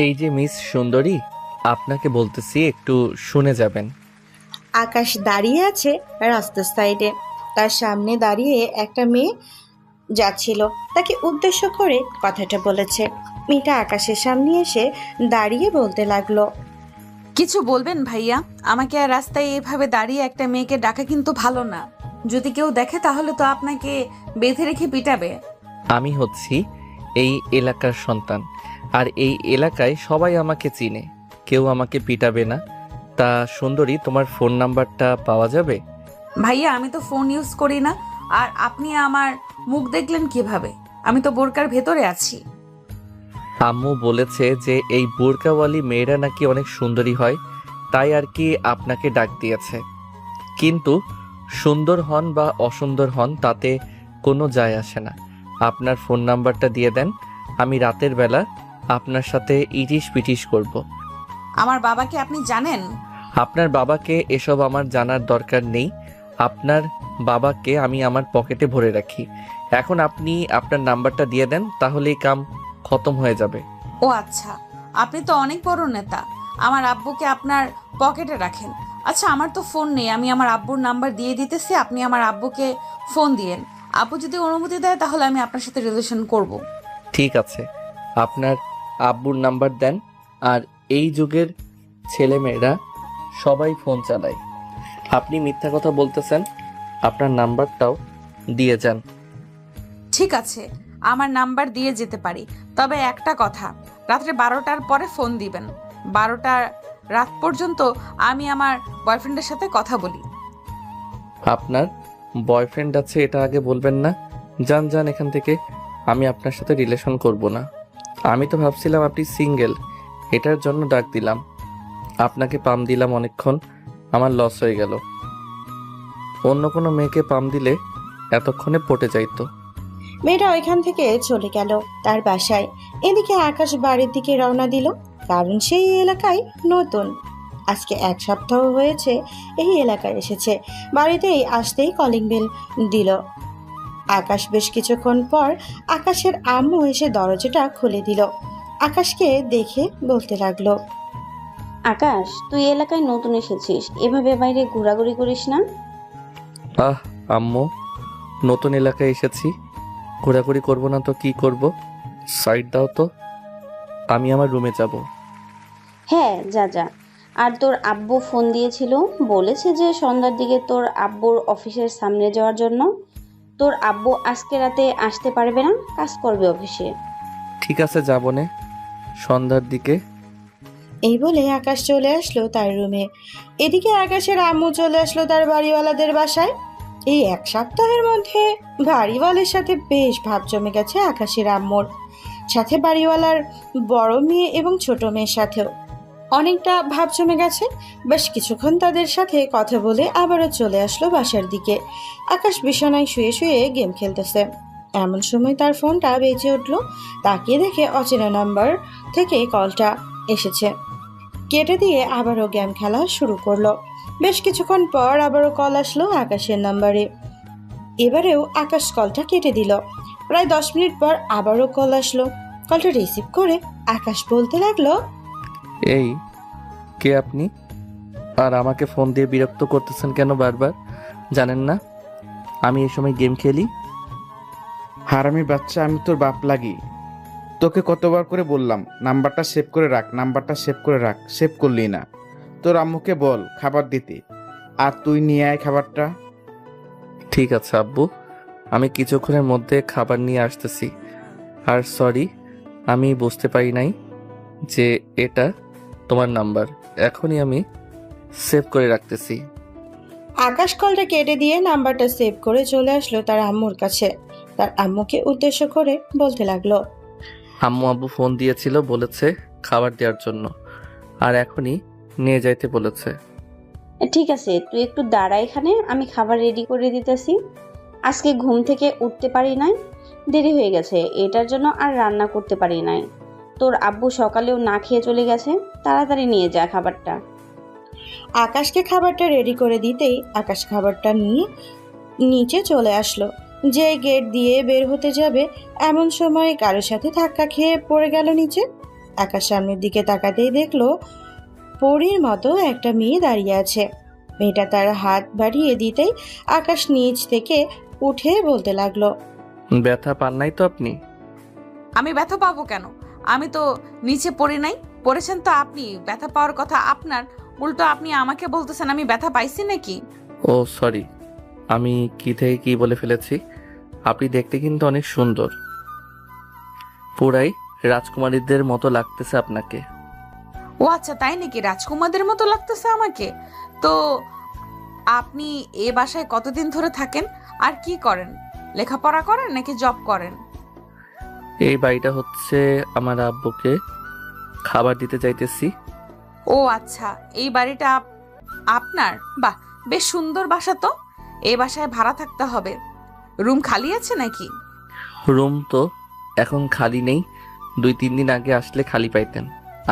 এই যে মিস সুন্দরী, আপনাকে বলতেছি একটু শুনে যাবেন। আকাশ দাঁড়িয়ে আছে রাস্তার সাইডে। তার সামনে দাঁড়িয়ে একটা মেয়ে যাচ্ছিল, তাকে উদ্দেশ্য করে কথাটা বলেছে। মেয়েটা আকাশের সামনে এসে দাঁড়িয়ে বলতে লাগলো, কিছু বলবেন ভাইয়া? আমাকে আর রাস্তায় এভাবে দাঁড়িয়ে একটা মেয়েকে ডাকা কিন্তু ভালো না। যদি কেউ দেখে তাহলে তো আপনাকে বেঁধে রেখে পিটাবে। আমি হচ্ছি এই এলাকার সন্তান, আর এই এলাকায় সবাই আমাকে চিনে, কেউ আমাকে পিটাবে না। তা সুন্দরী, তোমার ফোন নাম্বারটা পাওয়া যাবে? ভাইয়া, আমি তো ফোন ইউজ করি না। আর আপনি আমার মুখ দেখলেন কিভাবে? আমি তো বোরকার ভেতরে আছি। আম্মু বলেছে যে এই বোরকাওয়ালি মেয়েরা নাকি অনেক সুন্দরী হয়, তাই আর কি আপনাকে ডাক দিয়েছে। কিন্তু সুন্দর হন বা অসুন্দর হন তাতে কোনো যায় আসে না। আপনার ফোন নাম্বারটা দিয়ে দেন, আমি রাতের বেলা আপনার সাথে ইটিস পিটিস করব। আমার বাবাকে আপনি জানেন? আপনার বাবাকে এসব আমার জানার দরকার নেই। আপনার বাবাকে আমি আমার পকেটে ভরে রাখি। এখন আপনি আপনার নাম্বারটা দিয়ে দেন, তাহলেই কাম খতম হয়ে যাবে। ও আচ্ছা, আপনি তো অনেক বড় নেতা। আমার আব্বুকে আপনার পকেটে রাখেন। আচ্ছা, আমার তো ফোন নেই, আমি আমার আব্বুর নাম্বার দিয়ে দিতেছি, আপনি আমার আব্বুকে ফোন দিয়েন। আব্বু যদি অনুমতি দেয় তাহলে আমি আপনার সাথে রিলেশন করব। ঠিক আছে, আপনার আব্বুর নাম্বার দেন। আর এই যুগের ছেলেমেয়েরা সবাই ফোন চালায়, আপনি মিথ্যা কথা বলতেছেন। আপনার নাম্বারটাও দিয়ে যান। ঠিক আছে, আমার নাম্বার দিয়ে যেতে পারি, তবে একটা কথা, রাত্রে 12টার পরে ফোন দিবেন। 12টা রাত পর্যন্ত আমি আমার বয়ফ্রেন্ডের সাথে কথা বলি। আপনার বয়ফ্রেন্ড আছে এটা আগে বলবেন না? যান যান এখান থেকে, আমি আপনার সাথে রিলেশন করব না। আমি তো ভাবছিলাম আপনি সিঙ্গেল, এটার জন্য ডাক দিলাম। আপনাকে পাম দিলাম অনেকক্ষণ, আমার লস হয়ে গেল। অন্য কোনো মেয়েকে পাম দিলে এতক্ষণে পটে যাইতো। মেয়েটা ওইখান থেকে চলে গেল তার বাসায়। এদিকে আকাশ বাড়ির দিকে রওনা দিল, কারণ সেই এলাকায় নতুন। আজকে 1 সপ্তাহ হয়েছে এই এলাকায় এসেছে। বাড়িতেই আসতেই কলিং বেল দিল। আকাশ বেশ কিছুক্ষণ পর আকাশের আম্মু এসে দরজাটা খুলে দিল। আকাশকে দেখে বলতে লাগলো, আকাশ, তুই এলাকায় নতুন এসেছিস, এভাবে বাইরে ঘোরাঘুরি করিস না। আহ আম্মু, নতুন এলাকায় এসেছি, ঘোরাঘুরি করব না তো কি করব? সাইড দাও তো, আমি আমার রুমে যাব। হ্যাঁ, যা যা। আর তোর আব্বু ফোন দিয়েছিল, বলেছে যে সন্ধ্যার দিকে তোর আব্বুর অফিসের সামনে যাওয়ার জন্য। তোর আব্বু আজকে রাতে আসতে পারবে না, কাজ করবে অফিসে। ঠিক আছে, যাবো নে সন্ধ্যার দিকে। এই বলে আকাশ চলে আসলো তার রুমে। এদিকে আকাশের আম্মু চলে আসলো তার বাড়িওয়ালাদের বাসায়। এই 1 সপ্তাহের মধ্যে বাড়িওয়ালার সাথে বেশ ভাব জমে গেছে আকাশের আম্মুর সাথে। বাড়িওয়ালার বড় মেয়ে এবং ছোট মেয়ের সাথেও অনেকটা ভাব জমে গেছে। বেশ কিছুক্ষণ তাদের সাথে কথা বলে আবারও চলে আসলো বাসার দিকে। আকাশ বিছানায় শুয়ে শুয়ে গেম খেলতেছে। এমন সময় তার ফোনটা বেজে উঠলো। তাকিয়ে দেখে অচেনা নাম্বার থেকে কলটা এসেছে। কেটে দিয়ে আবারও গেম খেলা শুরু করলো। বেশ কিছুক্ষণ পর আবারও কল আসলো আকাশের নাম্বারে। এবারেও আকাশ কলটা কেটে দিল। প্রায় 10 মিনিট পর আবারও কল আসলো। কলটা রিসিভ করে আকাশ বলতে লাগলো, এই, কে আপনি? আর আমাকে ফোন দিয়ে বিরক্ত করতেছেন কেন বারবার? জানেন না আমি এই সময় গেম খেলি? হারামি বাচ্চা, আমি তোর বাপ লাগি। তোকে কতবার করে বললাম নাম্বারটা সেভ করে রাখ, নাম্বারটা সেভ করে রাখ, সেভ করলি না। তোর আম্মুকে বল খাবার দিতে, আর তুই নিয়ে আয় খাবারটা। ঠিক আছে আব্বু, আমি কিছুক্ষণের মধ্যে খাবার নিয়ে আসতেছি। আর সরি, আমি বুঝতে পারি নাই যে এটা তোমার নাম্বার। এখনই আমি সেভ করে রাখতেছি। আকাশ কলটা কেটে দিয়ে নাম্বারটা সেভ করে চলে আসলো তার আম্মুর কাছে। তার আম্মুকে উদ্দেশ্য করে বলতে লাগলো, আম্মু আব্বু ফোন দিয়েছিল, বলেছে খাবার দেওয়ার জন্য, আর এখনই নিয়ে যাইতে বলেছে। ঠিক আছে, তুই একটু দাঁড়া এখানে, আমি খাবার রেডি করে দিতেছি। আজকে ঘুম থেকে উঠতে পারি নাই, দেরি হয়ে গেছে, এটার জন্য আর রান্না করতে পারি নাই। তোর আব্বু সকালেও না খেয়ে চলে গেছে, তাড়াতাড়ি নিয়ে যা খাবারটা। আকাশকে খাবারটা রেডি করে দিতেই আকাশ খাবারটা নিয়ে নিচে চলে আসলো। যে গেট দিয়ে বের হতে যাবে এমন সময় কারোর সাথে ধাক্কা খেয়ে পড়ে গেল নিচে। আকাশ সামনের দিকে তাকাতেই দেখলো পরীর মতো একটা মেয়ে দাঁড়িয়ে আছে। মেয়েটা তার হাত বাড়িয়ে দিতেই আকাশ নিচ থেকে উঠে বলতে লাগলো, ব্যথা পান নাই তো আপনি? আমি ব্যথা পাবো কেন? আমি তো নিচে পড়ি নাই। পড়েছেন তো আপনি। ব্যথা পাওয়ার কথা আপনার, উল্টো আপনি আমাকে বলতেছেন আমি ব্যথা পাইছি নাকি? ও সরি, আমি কি থেকে কি বলে ফেলেছি। আপনি দেখতে কিন্তু অনেক সুন্দর, পুরাই রাজকুমারীদের মতো লাগতেছে আপনাকে। ও আচ্ছা, তাই নাকি? রাজকুমারদের মতো লাগতেছে আমাকে? তো আপনি এ বাসায় কতদিন ধরে থাকেন আর কি করেন? লেখাপড়া করেন নাকি জব করেন? এই বাড়িটা হচ্ছে আমার আব্বুকে খাবার দিতে চাইতেছি। ও আচ্ছা, এই বাড়িটা আপনার? বাহ, বেশ সুন্দর বাসা তো। এই বাসায় ভাড়া থাকতে হবে। রুম খালি আছে নাকি? রুম তো এখন খালি নেই, 2-3 দিন আগে আসলে খালি পাইতেন।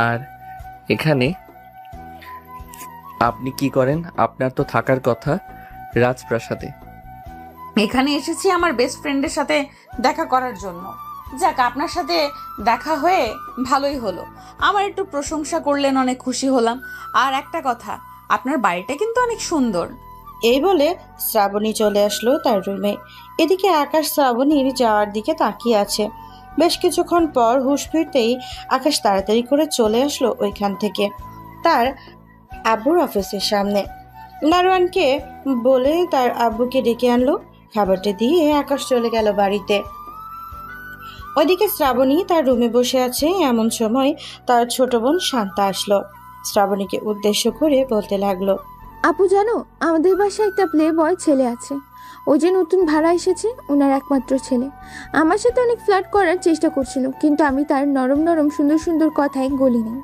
আর এখানে আপনি কি করেন? আপনার তো থাকার কথা রাজপ্রাসাদে। এখানে এসেছি আমার বেস্ট ফ্রেন্ডের সাথে দেখা করার জন্য। যাক, আপনার সাথে দেখা হয়ে ভালোই হলো। আমার একটু প্রশংসা করলেন, অনেক খুশি হলাম। আর একটা কথা, আপনার বাড়িটা কিন্তু অনেক সুন্দর। এই বলে শ্রাবণী চলে আসলো তার রুমে। এদিকে আকাশ শ্রাবণীর যাওয়ার দিকে তাকিয়ে আছে। বেশ কিছুক্ষণ পর হুঁশ ফিরতেই আকাশ তাড়াতাড়ি করে চলে আসলো ওইখান থেকে তার আব্বুর অফিসের সামনে। দারোয়ানকে বলে তার আব্বুকে ডেকে আনলো। খাবারটা দিয়ে আকাশ চলে গেল বাড়িতে। ওইদিকে শ্রাবণী তার রুমে বসে আছে। এমন সময় তার ছোট বোন শান্তা আসলো। শ্রাবণীকে উদ্দেশ্য করে বলতে লাগলো, আপু জানো, আমাদের বাসায় একটা প্লে বয় ছেলে আছে। ও যে নতুন ভাড়া এসেছে, ওনার একমাত্র ছেলে। আমার সাথে অনেক ফ্লার্ট করার চেষ্টা করছিল, কিন্তু আমি তার নরম নরম সুন্দর সুন্দর কথায় গলিনি।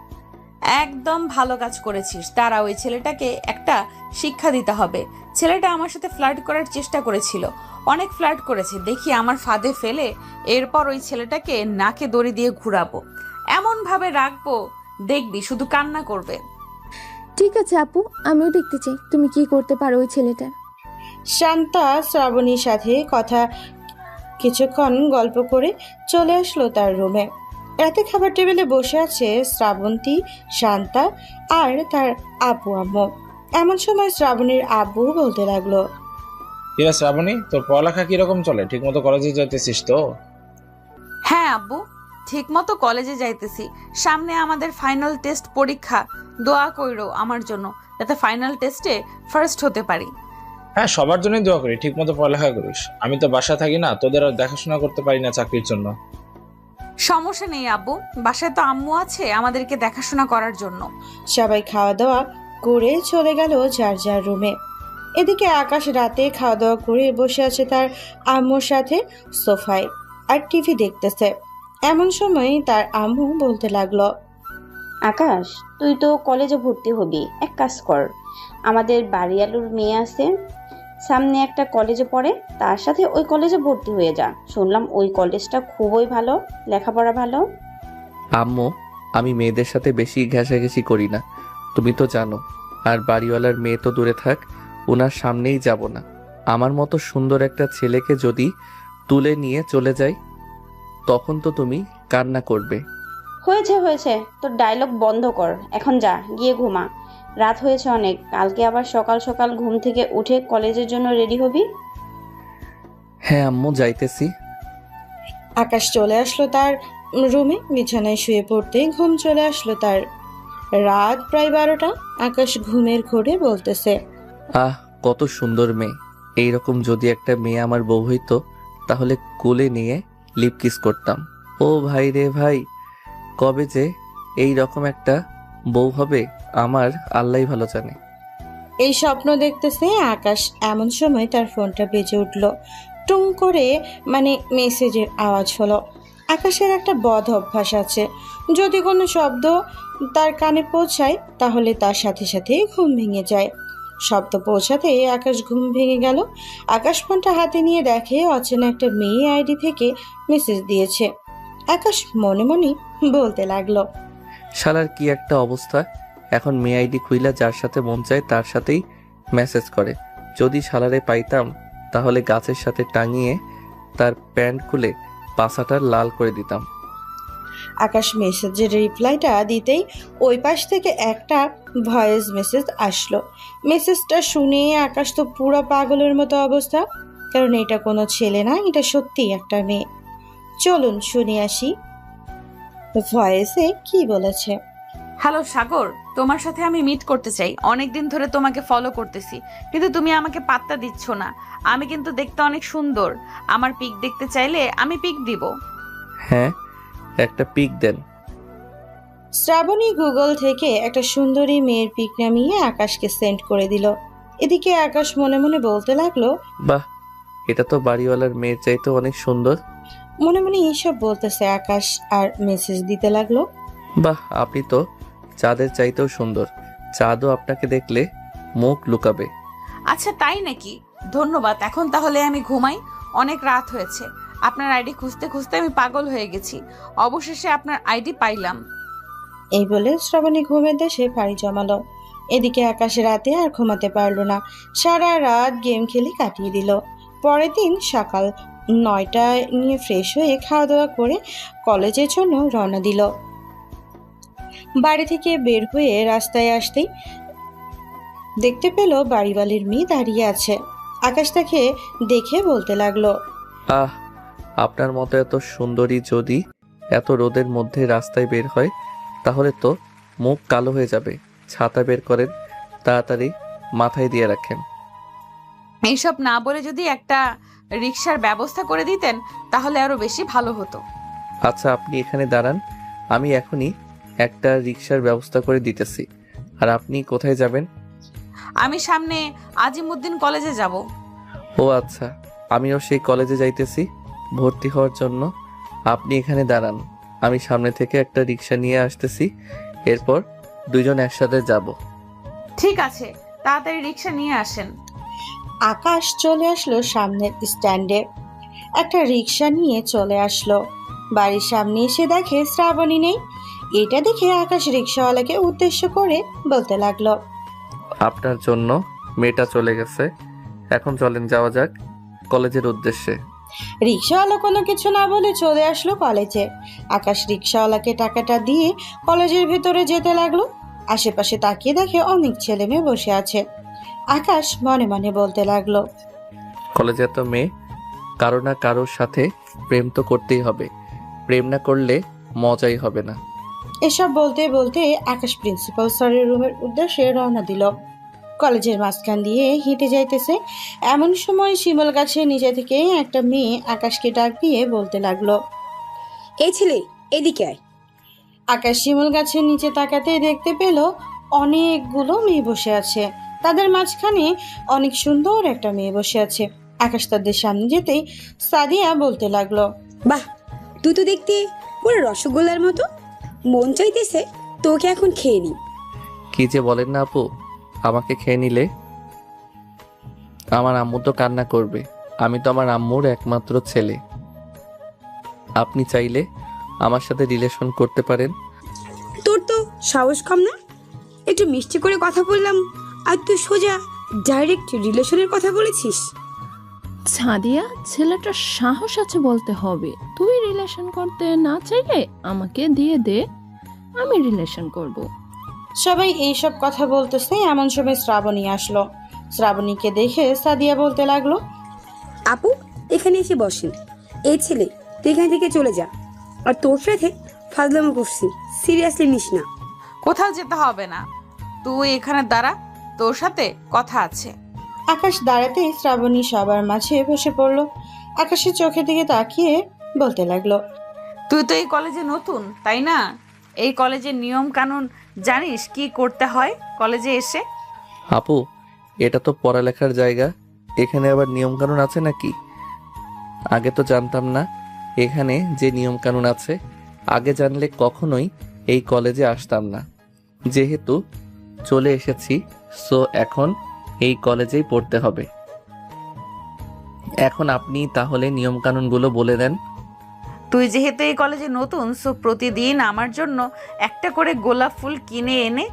একদম ভালো কাজ করেছিস। তারা ওই ছেলেটাকে একটা শিক্ষা দিতে হবে। ছেলেটা আমার সাথে ফ্লার্ট করার চেষ্টা করেছিল, অনেক ফ্লার্ট করেছে। দেখি আমার ফাঁদে ফেলে এরপর ওই ছেলেটাকে নাকে দড়ি দিয়ে ঘুরাবো, এমন ভাবে রাখবো, দেখবি শুধু কান্না করবে। ঠিক আছে আপু, আমিও দেখতে চাই তুমি কি করতে পারো ওই ছেলেটার। শান্তা শ্রাবণীর সাথে কথা কিছুক্ষণ গল্প করে চলে আসলো তার রুমে। রাতে খাবার টেবিলে বসে আছে শ্রাবন্তী, শান্তা আর তার আব্বু আম্মু। এমন সময় শ্রাবণীর আব্বু বলতে লাগলো, কিরা শ্রাবণী, তোর পড়ালেখা কিরকম চলে? ঠিক মতো কলেজে যাইতেছিস তো? হ্যাঁ আব্বু, ঠিক মতো কলেজে যাইতেছি। সামনে আমাদের ফাইনাল টেস্ট পরীক্ষা। দোয়া কইরো আমার জন্য, যাতে ফাইনাল টেস্টে ফার্স্ট হতে পারি। হ্যাঁ, সবার জন্যই দোয়া করি, ঠিক মতো পড়ালেখা করিস। আমি তো বাসা থাকি না, তোদের আর দেখাশোনা করতে পারি না চাকরির জন্য। সমস্যা নেই আব্বু, বাসায় তো আম্মু আছে আমাদেরকে দেখাশোনা করার জন্য। সবাই খাওয়া দাওয়া করে চলে গেল যার যার রুমে। এদিকে আকাশ রাতে খাওয়া দাওয়া করে বসে আছে তার আম্মুর সাথে সোফায় আর টিভি দেখতেছে। এমন সময় তার আম্মু বলতে লাগলো, আকাশ, তুই তো কলেজে ভর্তি হবি, এক কাজ কর, আমাদের বাড়িয়ালুর মেয়ে আছে, সামনে একটা কলেজে পড়ে, তার সাথে ওই কলেজে ভর্তি হয়ে যা। শুনলাম ওই কলেজটা খুবই ভালো, লেখাপড়া ভালো। আম্মু, আমি মেয়েদের সাথে বেশি ঘেঁষাঘেঁষি করি না, তুমি তো জানো। আর বাড়িওয়ালার মেয়ে তো দূরে থাক, ওনার সামনেই যাব না। আমার মতো সুন্দর একটা ছেলেকে যদি তুলে নিয়ে চলে যাই, তখন তো তুমি কান্না করবে। হয়েছে হয়েছে, তোর ডায়লগ বন্ধ কর, এখন যা, গিয়ে ঘুমা। রাত হয়েছে অনেক, কালকে আবার সকাল সকাল ঘুম থেকে উঠে কলেজের জন্য রেডি হবি। হ্যাঁ আম্মু, যাইতেছি। আকাশ চলে আসলো তার রুমে। বিছানায় শুয়ে পড়তেই ঘুম চলে আসলো তার। রাত প্রায় 12টা। আকাশ ঘুমের ঘোরে বলতেছে, আহ, কত সুন্দর মেয়ে। এইরকম যদি একটা মেয়ে আমার বউ হইতো, তাহলে কোলে নিয়ে লিপ কিস করতাম। ও ভাই রে ভাই, কবে যে এই রকম একটা বউ হবে আমার আল্লাহই ভালো জানে। এই স্বপ্ন দেখতেছে আকাশ। এমন সময় তার ফোনটা বেজে উঠল। টুং করে মেসেজের আওয়াজ হলো। আকাশের একটা বদ অভ্যাস আছে, যদি কোনো শব্দ তার কানে পৌঁছায় তাহলে তার সাথে সাথে ঘুম ভেঙে যায়। শব্দ পৌঁছাতে আকাশ ঘুম ভেঙে গেল। আকাশ ফোনটা হাতে নিয়ে দেখে অচেনা একটা মেয়ে আইডি থেকে মেসেজ দিয়েছে। আকাশ মনে মনে বলতে লাগলো, শালার কি একটা অবস্থা। এখন মেয়ে আইডি খুইলা যার সাথে মন চায় তার সাথেই মেসেজ করে। যদি শালারে পাইতাম, তাহলে গাছের সাথে টাঙিয়ে তার প্যান্ট খুলে পাছাটা লাল করে দিতাম। আকাশ মেসেজের রিপ্লাইটা দিতেই ওই পাশ থেকে একটা ভয়েস মেসেজ আসলো। মেসেজটা শুনে আকাশ তো পুরো পাগলের মতো অবস্থা, কারণ এটা কোনো ছেলে না, এটা সত্যিই একটা মেয়ে। চলুন শুনে আসি ভয়েসে কি বলেছে। হ্যালো সাগর, তোমার সাথে আমি মিট করতে চাই। অনেকদিন ধরে তোমাকে ফলো করতেছি, কিন্তু তুমি আমাকে পাত্তা দিচ্ছ না। আমি কিন্তু দেখতে অনেক সুন্দর। আমার পিক দেখতে চাইলে আমি পিক দিব। হ্যাঁ, একটা পিক দেন। শ্রাবণী গুগল থেকে একটা সুন্দরী মেয়ের পিক নামিয়ে আকাশকে সেন্ড করে দিল। এদিকে আকাশ মনে মনে বলতে লাগলো, বাহ, এটা তো বাড়িওয়ালার মেয়ের চাইতে অনেক সুন্দর। মনে মনে এইসব বলতেছে আকাশ আর মেসেজ দিতে লাগলো। বাহ, আপনি তো চাঁদের চাইতেও সুন্দর। চাঁদও আপনাকে দেখলে মুখ লুকাবে। আচ্ছা তাই নাকি? ধন্যবাদ। এখন তাহলে আমি ঘুমাই, অনেক রাত হয়েছে। আপনার আইডি খুঁজতে খুঁজতে আমি পাগল হয়ে গেছি। অবশেষে আপনার আইডি পাইলাম। এই বলে শ্রাবণী ঘুমের দেশে পাড়ি জমালো। এদিকে আকাশ রাতে আর ঘুমাতে পারলো না, সারা রাত গেম খেলে কাটিয়ে দিল। পরের দিন সকাল 9টায় নিয়ে ফ্রেশ হয়ে খাওয়া দাওয়া করে কলেজের জন্য রওনা দিল। বাড়ি থেকে বের হয়ে রাস্তায় আসতেই দেখতে পেল বাড়িওয়ালির মেয়ে দাঁড়িয়ে আছে। আকাশ তাকে দেখে বলতে লাগলো, আহ, আপনার মতো এত সুন্দরী যদি এত রোদের মধ্যে রাস্তায় বের হয় তাহলে তো মুখ কালো হয়ে যাবে। ছাতা বের করেন, তাড়াতাড়ি মাথায় দিয়ে রাখেন। এইসব না বলে যদি একটা রিক্সার ব্যবস্থা করে দিতেন তাহলে আরো বেশি ভালো হতো। আচ্ছা, আপনি এখানে দাঁড়ান, আমি এখনই একটা রিক্সার ব্যবস্থা করে দিতেছি। আর আপনি কোথায় যাবেন? আমি সামনে আজিমউদ্দিন কলেজে যাব। ও আচ্ছা, আমিও সেই কলেজে যাইতেছি ভর্তি হওয়ার জন্য। আপনি এখানে দাঁড়ান, আমি সামনে থেকে একটা রিক্সা নিয়ে আসতেছি, এরপর দুইজন একসাথে যাব। ঠিক আছে, তাড়াতাড়ি রিক্সা নিয়ে আসেন। আকাশ চলে আসলো সামনের স্ট্যান্ডে, একটা রিক্সা নিয়ে চলে আসলো। বাড়ির সামনে এসে দেখে শ্রাবণী নেই। এটা দেখে আকাশ রিক্সাওয়ালাকে উদ্দেশ্য করে বলতে লাগলো, আপনার জন্য মেয়েটা চলে গেছে, এখন চলেন যাওয়া যাক কলেজের উদ্দেশ্যে। রিক্সাওয়ালা কোনো কিছু না বলে চলে আসলো কলেজে। আকাশ রিক্সাওয়ালাকে টাকাটা দিয়ে কলেজের ভেতরে যেতে লাগলো। আশেপাশে তাকিয়ে দেখে অনেক ছেলে মেয়ে বসে আছে। আকাশ মনে মনে বলতে লাগলো, কলেজে এত মেয়ে, কারো না কারোর সাথে প্রেম তো করতেই হবে, প্রেম না করলে মজাই হবে না। এসব বলতে বলতে আকাশ প্রিন্সিপাল স্যারের রুমের উদ্দেশ্যে রওনা দিল। কলেজের মাঝখান দিয়ে হেঁটে যাইতেছে, এমন সময় শিমল গাছের নিচে থেকে একটা মেয়ে আকাশকে ডাক দিয়ে বলতে লাগলো, এই ছেলে, এদিকে আয়। আকাশ শিমল গাছের নিচে তাকাতে দেখতে পেল অনেকগুলো মেয়ে বসে আছে। তাদের মাঝখানে অনেক সুন্দর একটা মেয়ে বসে আছে। আকাশ তাদের সামনে যেতেই সাদিয়া বলতে লাগলো, বাহ, তুই তো দেখতে পুরো রসগোল্লার মতো। মন চাইতেছে তোকে এখন খেয়ে নি। কি যে বলেন না আপু, আমাকে খেয়ে নিলে আমার আম্মু তো কান্না করবে। আমি তো আমার আম্মুর একমাত্র ছেলে। আপনি চাইলে আমার সাথে রিলেশন করতে পারেন। তোর তো সাহস কম না? একটু মিষ্টি করে কথা বললাম আর তুই সোজা ডাইরেক্ট রিলেশনের কথা বলেছিস। সাদিয়া, ছেলেটার সাহস আছে বলতে হবে। তুই রিলেশন করতে না চাইলে আমাকে দিয়ে দে, আমি রিলেশন করব। সবাই এইসব কথা বলতেছে, এমন সময় শ্রাবণী আসলো। শ্রাবণীকে দেখে সাদিয়া বলতে লাগলো, আপু এখানে এসে বসেন। এই ছেলে, তুই এখান থেকে চলে যা। আর তোর সাথে ফাজলামো করছি, সিরিয়াসলি নিস না। কোথাও যেতে হবে না, তুই এখানে দাঁড়া, তোর সাথে কথা আছে। আকাশ দাঁড়াতেই শ্রাবণী সবার মাঝে বসে পড়লো। আকাশের চোখের দিকে তাকিয়ে বলতে লাগলো, তুই তো এই কলেজে নতুন, তাই না? এই কলেজের নিয়ম কানুন জানিস কি করতে হয় কলেজে এসে? আপু, এটা তো পড়ালেখার জায়গা, এখানে আবার নিয়ম কানুন আছে নাকি? আগে তো জানতাম না এখানে যে নিয়ম কানুন আছে। আগে জানলে কখনোই এই কলেজে আসতাম না। যেহেতু চলে এসেছি, সো এখন এই কলেজেই পড়তে হবে। এখন আপনি তাহলে নিয়ম কানুনগুলো বলে দেন। তুই যেহেতু এই কলেজে নতুন, সো প্রতিদিন আমার জন্য একটা করে গোলাপ ফুল কিনে এনে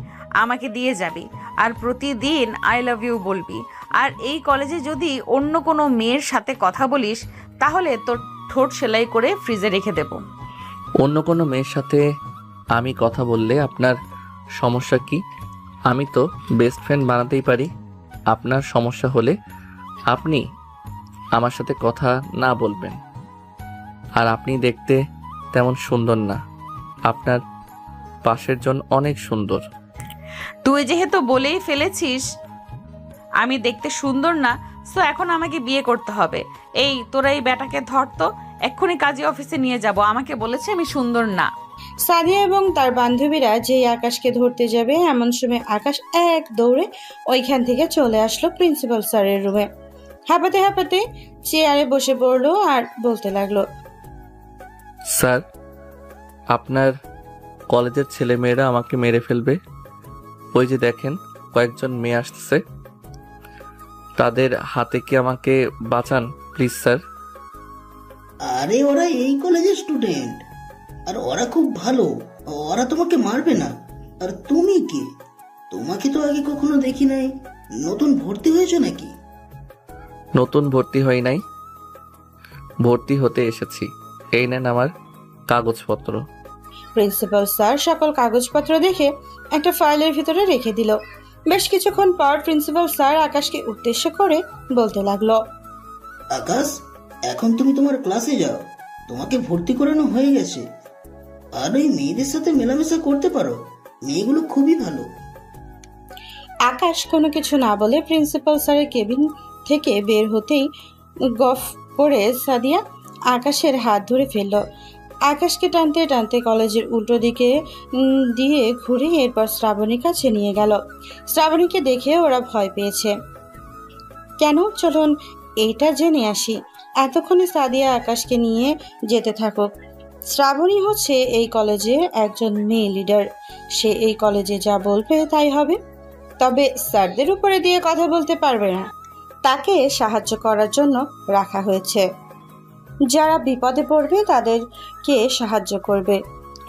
আমাকে দিয়ে যাবি। আর প্রতিদিন আই লাভ ইউ বলবি। আর এই কলেজে যদি অন্য কোনো মেয়ের সাথে কথা বলিস তাহলে তোর ঠোঁট সেলাই করে ফ্রিজে রেখে দেব। অন্য কোনো মেয়ের সাথে আমি কথা বললে আপনার সমস্যা কি? আমি তো বেস্ট ফ্রেন্ড বানাতেই পারি। আপনার সমস্যা হলে আপনি আমার সাথে কথা না বলবেন। আর আপনি দেখতে তেমন সুন্দর না, আপনার পাশের জন অনেক সুন্দর। তুই যেহেতু বলেই ফেলেছিস আমি দেখতে সুন্দর না, সো এখন আমাকে বিয়ে করতে হবে। এই তোরা এই ব্যাটাকে ধর তো, এক্ষুনি কাজী অফিসে নিয়ে যাব। আমাকে বলেছে আমি সুন্দর না। সাদিয়া এবং তার বান্ধবীরা যেই আকাশকে ধরতে যাবে এমন সময় আকাশ এক দৌড়ে ওইখান থেকে চলে আসলো প্রিন্সিপাল স্যারের রুমে। হাঁপাতে হাঁপাতে চেয়ারে বসে পড়লো আর বলতে লাগলো, স্যার, আপনার কলেজের ছেলেমেয়েরা আমাকে মেরে ফেলবে। ওই যে দেখেন কয়েকজন মেয়ে আসছে, তাদের হাতে কি আমাকে বাঁচান প্লিজ স্যার। আরে ওরা এই কলেজের স্টুডেন্ট, আর ওরা খুব ভালো, ওরা তোমাকে মারবে না। আর তুমি কি? তোমাকে তো আগে কখনো দেখি নাই, নতুন ভর্তি হয়েছো নাকি? নতুন ভর্তি হই নাই, ভর্তি হতে এসেছি। এই নেন আমার কাগজপত্র। প্রিন্সিপাল স্যার সকল কাগজপত্র দেখে একটা ফাইলের ভিতরে রেখে দিল। বেশ কিছুক্ষণ পর প্রিন্সিপাল স্যার আকাশকে উদ্দেশ্য করে বলতে লাগলো, আকাশ, এখন তুমি তোমার ক্লাসে যাও, তোমাকে ভর্তি করানো হয়ে গেছে। আর ওই মেয়েদের সাথে মেলামেশা করতে পারো, মেয়েগুলো খুবই ভালো। আকাশ কোনো কিছু না বলে প্রিন্সিপাল স্যারের কেবিন থেকে বের হতেই গফ করে সাদিয়া আকাশের হাত ধরে ফেলল। আকাশকে টানতে টানতে কলেজের উল্টো দিকে দিয়ে ঘুরে এরপর শ্রাবণীর কাছে নিয়ে গেল। শ্রাবণীকে দেখে ওরা ভয় পেয়েছে কেন, চলুন এইটা জেনে আসি। এতক্ষণে সাদিয়া আকাশকে নিয়ে যেতে থাকুক। শ্রাবণী হচ্ছে এই কলেজের একজন মেয়ে লিডার, সে এই কলেজে যা বলবে তাই হবে। তবে স্যারদের উপরে দিয়ে কথা বলতে পারবে না, তাকে সাহায্য করার জন্য রাখা হয়েছে। যারা বিপদে পড়বে তাদেরকে সাহায্য করবে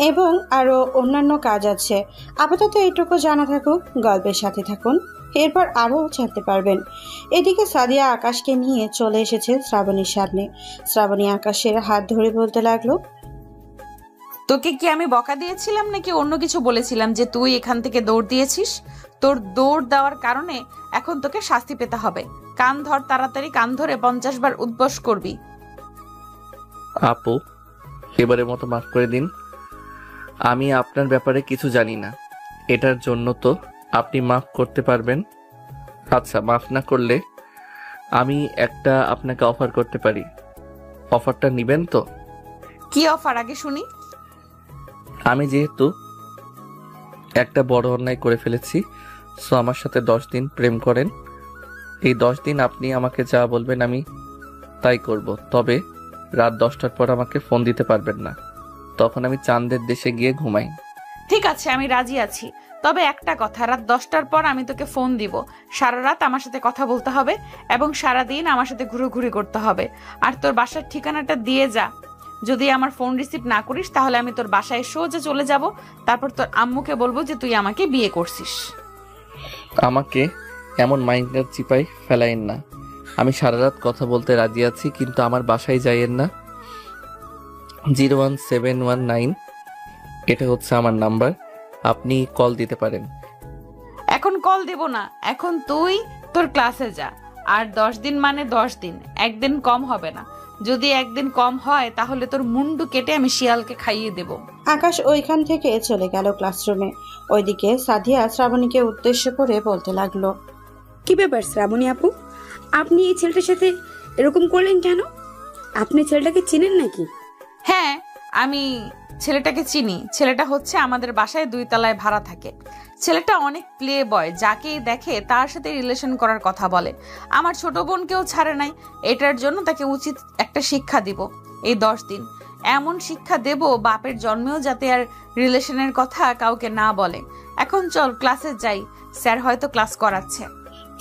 এবং আরও অন্যান্য কাজ আছে। আপাতত এইটুকু জানা থাকুক, গল্পের সাথে থাকুন, এরপর আরও জানতে পারবেন। এদিকে সাদিয়া আকাশকে নিয়ে চলে এসেছে শ্রাবণীর সামনে। শ্রাবণী আকাশের হাত ধরে বলতে লাগলো, তোকে কি আমি বকা দিয়েছিলাম নাকি অন্য কিছু বলেছিলাম যে তুই এখান থেকে দৌড় দিয়েছিস? তোর দৌড় দেওয়ার কারণে এখন তোকে শাস্তি পেতে হবে। কান ধর, তাড়াতাড়ি কান ধরে 50 বার উদ্বাস করবি। আপু, এবারের মতো মাফ করে দিন। আমি আপনার ব্যাপারে কিছু জানি না, এটার জন্য তো আপনি মাফ করতে পারবেন। আচ্ছা, মাফ না করলে আমি একটা আপনাকে অফার করতে পারি। অফারটা নেবেন তো? কি অফার আগে শুনি। আমি যেহেতু একটা বড় অন্যায় করে ফেলেছি, সো আমার সাথে 10 দিন প্রেম করেন। এই 10 দিন আপনি আমাকে যা বলবেন আমি তাই করব। তবে রাত 10টার পর আমাকে ফোন দিতে পারবেন না, তখন আমি চাঁদের দেশে গিয়ে ঘুমাই। ঠিক আছে, আমি রাজি আছি। তবে একটা কথা, রাত 10টার পর আমি তোকে ফোন দিব। সারা রাত আমার সাথে কথা বলতে হবে এবং সারা দিন আমার সাথে ঘুরোঘুরি করতে হবে। আর তোর বাসার ঠিকানাটা দিয়ে যা। যদি আমার ফোন রিসিভ না করিস তাহলে আমি তোর বাসায় সোজা চলে যাব। তারপর তোর আম্মুকে বলবো যে তুই আমাকে বিয়ে করছিস। আমাকে এমন মাইন্ডের চিপাই ফেলাইন না। আমি সারা রাত কথা বলতে রাজি আছি, কিন্তু আমার বাসায় যাইয়েন না। 01719 এটা হচ্ছে আমার নাম্বার, আপনি কল দিতে পারেন। এখন কল দেব না, এখন তুই তোর ক্লাসে যা। আর 10 দিন মানে 10 দিন, একদিন কম হবে না। যদি একদিন কম হয় তাহলে তোর মুন্ডু কেটে আমি শিয়ালকে খাইয়ে দেব। আকাশ ওইখান থেকে চলে গেল ক্লাসরুমে। ওইদিকে সাদিয়া শ্রাবণীকে উদ্দেশ্য করে বলতে লাগলো, কি ব্যাপার শ্রাবণী আপু, আপনি এই ছেলেটার সাথে এরকম করলেন কেন? আপনি ছেলেটাকে চিনেন নাকি? হ্যাঁ, আমি ছেলেটাকে চিনি। ছেলেটা হচ্ছে আমাদের বাসায় 2 তলায় ভাড়া থাকে। ছেলেটা অনেক প্লে বয়, যাকেই দেখে তার সাথে রিলেশন করার কথা বলে। আমার ছোট বোনকেও ছাড়ে নাই। এটার জন্য তাকে উচিত একটা শিক্ষা দিব। এই 10 দিন এমন শিক্ষা দেব বাপের জন্মেও যাতে আর রিলেশনের কথা কাউকে না বলে। এখন চল ক্লাসে যাই, স্যার হয়তো ক্লাস করাচ্ছে।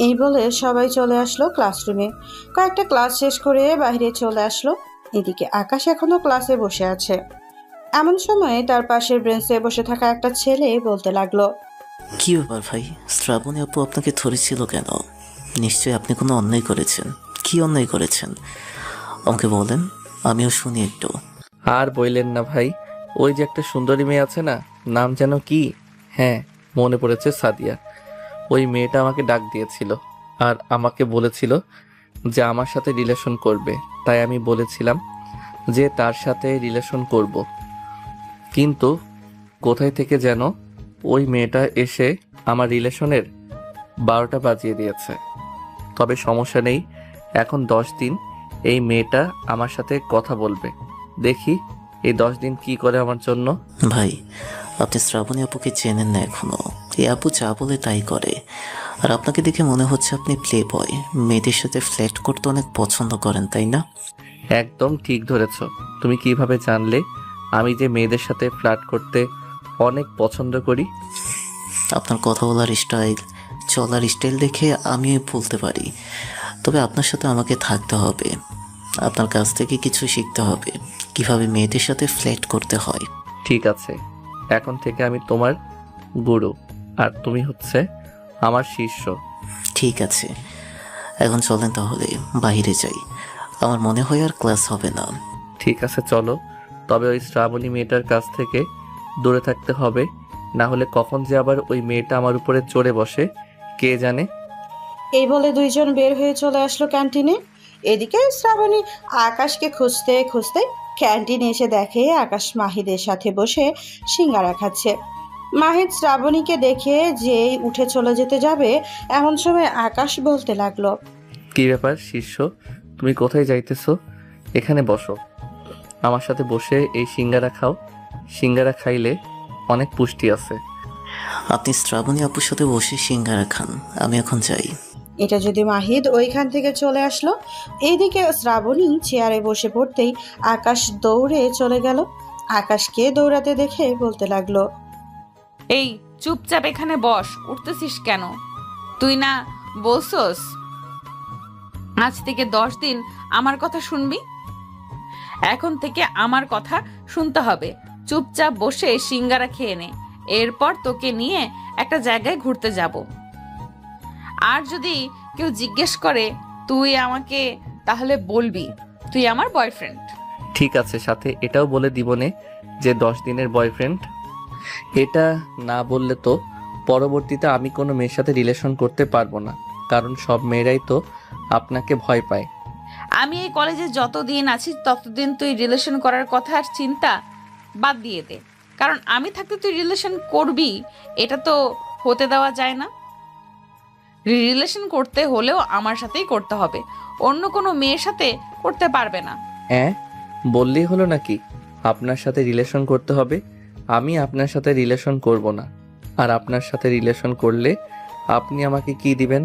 এই বলে সবাই চলে আসলো ক্লাসরুমে। কয়েকটা ক্লাস শেষ করে বাইরে চলে আসলো। এদিকে আকাশ এখনো ক্লাসে বসে আছে। এমন সময় তার পাশের বেঞ্চে বসে থাকা একটা ছেলে বলতে লাগলো, কি ব্যাপার ভাই, শ্রাবণী আপু আপনাকে ধরেছিল কেন? নিশ্চয়ই আপনি কোনো অন্যায় করেছেন। কি অন্যায় করেছেন আমাকে বলেন, আমিও শুনি একটু। আর বললেন না ভাই, ওই যে একটা সুন্দরী মেয়ে আছে না, নাম যেন কি? হ্যাঁ, মনে পড়েছে, সাদিয়া। ওই মেয়েটা আমাকে ডাক দিয়েছিল আর আমাকে বলেছিল যে আমার সাথে রিলেশন করবে। তাই আমি বলেছিলাম যে তার সাথে রিলেশন করব। কিন্তু কোথায় থেকে যেন ওই মেয়েটা এসে আমার রিলেশনের 12টা বাজিয়ে দিয়েছে। তবে সমস্যা নেই, এখন 10 দিন এই মেয়েটা আমার সাথে কথা বলবে। দেখি এই 10 দিন কি করে আমার জন্য। ভাই, আপনি শ্রাবণী আপুকে চেনেন না এখনো। এই আপু যা বলে তাই করে। আর আপনাকে দেখে মনে হচ্ছে আপনি প্লে বয়, মেয়েদের সাথে ফ্ল্যাট করতে অনেক পছন্দ করেন, তাই না? একদম ঠিক ধরেছ। তুমি কিভাবে জানলে আমি যে মেয়েদের সাথে ফ্লার্ট করতে অনেক পছন্দ করি? আপনার কথা বলার স্টাইল, চলার স্টাইল দেখে আমি বলতে পারি। তবে আপনার সাথে আমাকে থাকতে হবে, আপনার কাছ থেকে কিছু শিখতে হবে, কিভাবে মেয়েদের সাথে ফ্ল্যাট করতে হয়। ঠিক আছে, এখন থেকে আমি তোমার গুরু আর তুমি হচ্ছে আমার শিষ্য। ঠিক আছে, এখন চলেন তাহলে বাইরে যাই। আমার মনে হয় আর ক্লাস হবে না। ঠিক আছে, চলো। তবে ওই শ্রাবণী মেয়েটার কাছ থেকে দূরে থাকতে হবে, না হলে কখন যে আবার ওই মেয়েটা আমার উপরে চড়ে বসে কে জানে। এই বলে দুইজন বের হয়ে চলে আসলো ক্যান্টিনে। এদিকে শ্রাবণী আকাশকে খুঁজতে খুঁজতে ক্যান্টিনে এসে দেখে আকাশ মাহিদের সাথে বসে সিঙ্গারা খাচ্ছে। মাহিদ শ্রাবণীকে দেখে যেই উঠে চলে যেতে যাবে এমন সময় আকাশ বলতে লাগলো, কি ব্যাপার শিষ্য, তুমি কোথায় যাইতেছো? এখানে বসো, আমার সাথে বসে এই সিঙ্গারা খাও। সিঙ্গারা খাইলে অনেক পুষ্টি আছে। আপনি শ্রাবণী আপুর সাথে বসে সিঙ্গারা খান, আমি এখন যাই। এটা যদি মাহিদ ওইখান থেকে চলে আসলো। এইদিকে শ্রাবণী চেয়ারে বসে পড়তেই আকাশ দৌড়ে চলে গেল। আকাশকে দৌড়াতে দেখে বলতে লাগলো, এই চুপচাপ এখানে বস, উঠতেছিস কেন? তুই না বলছস আজ থেকে 10 দিন আমার কথা শুনবি? এখন থেকে আমার কথা শুনতে হবে। চুপচাপ বসে সিঙ্গারা খেয়ে নে, এরপর তোকে নিয়ে একটা জায়গায় ঘুরতে যাব। আর যদি কেউ জিজ্ঞেস করে তুই আমাকে, তাহলে বলবি তুই আমার বয়ফ্রেন্ড। ঠিক আছে, সাথে এটাও বলে দিবনে যে 10 দিনের বয়ফ্রেন্ড। এটা না বললে তো পরবর্তীতে আমি কোনো মেয়ের সাথে রিলেশন করতে পারবো না, কারণ সব মেয়েরাই তো আপনাকে ভয় পায়। আমি এই কলেজে যতদিন আছি ততদিন তুই রিলেশন করার কথা আর চিন্তা বাদ দিয়ে দে, কারণ আমি থাকতে তুই রিলেশন করবি এটা তো হতে দেওয়া যায় না। রিলেশন করতে হলেও আমার সাথেই করতে হবে, অন্য কোনো মেয়ের সাথে করতে পারবে না। হ্যাঁ, বললেই হলো নাকি আপনার সাথে রিলেশন করতে হবে? আমি আপনার সাথে রিলেশন করব না। আর আপনার সাথে রিলেশন করলে আপনি আমাকে কি দিবেন?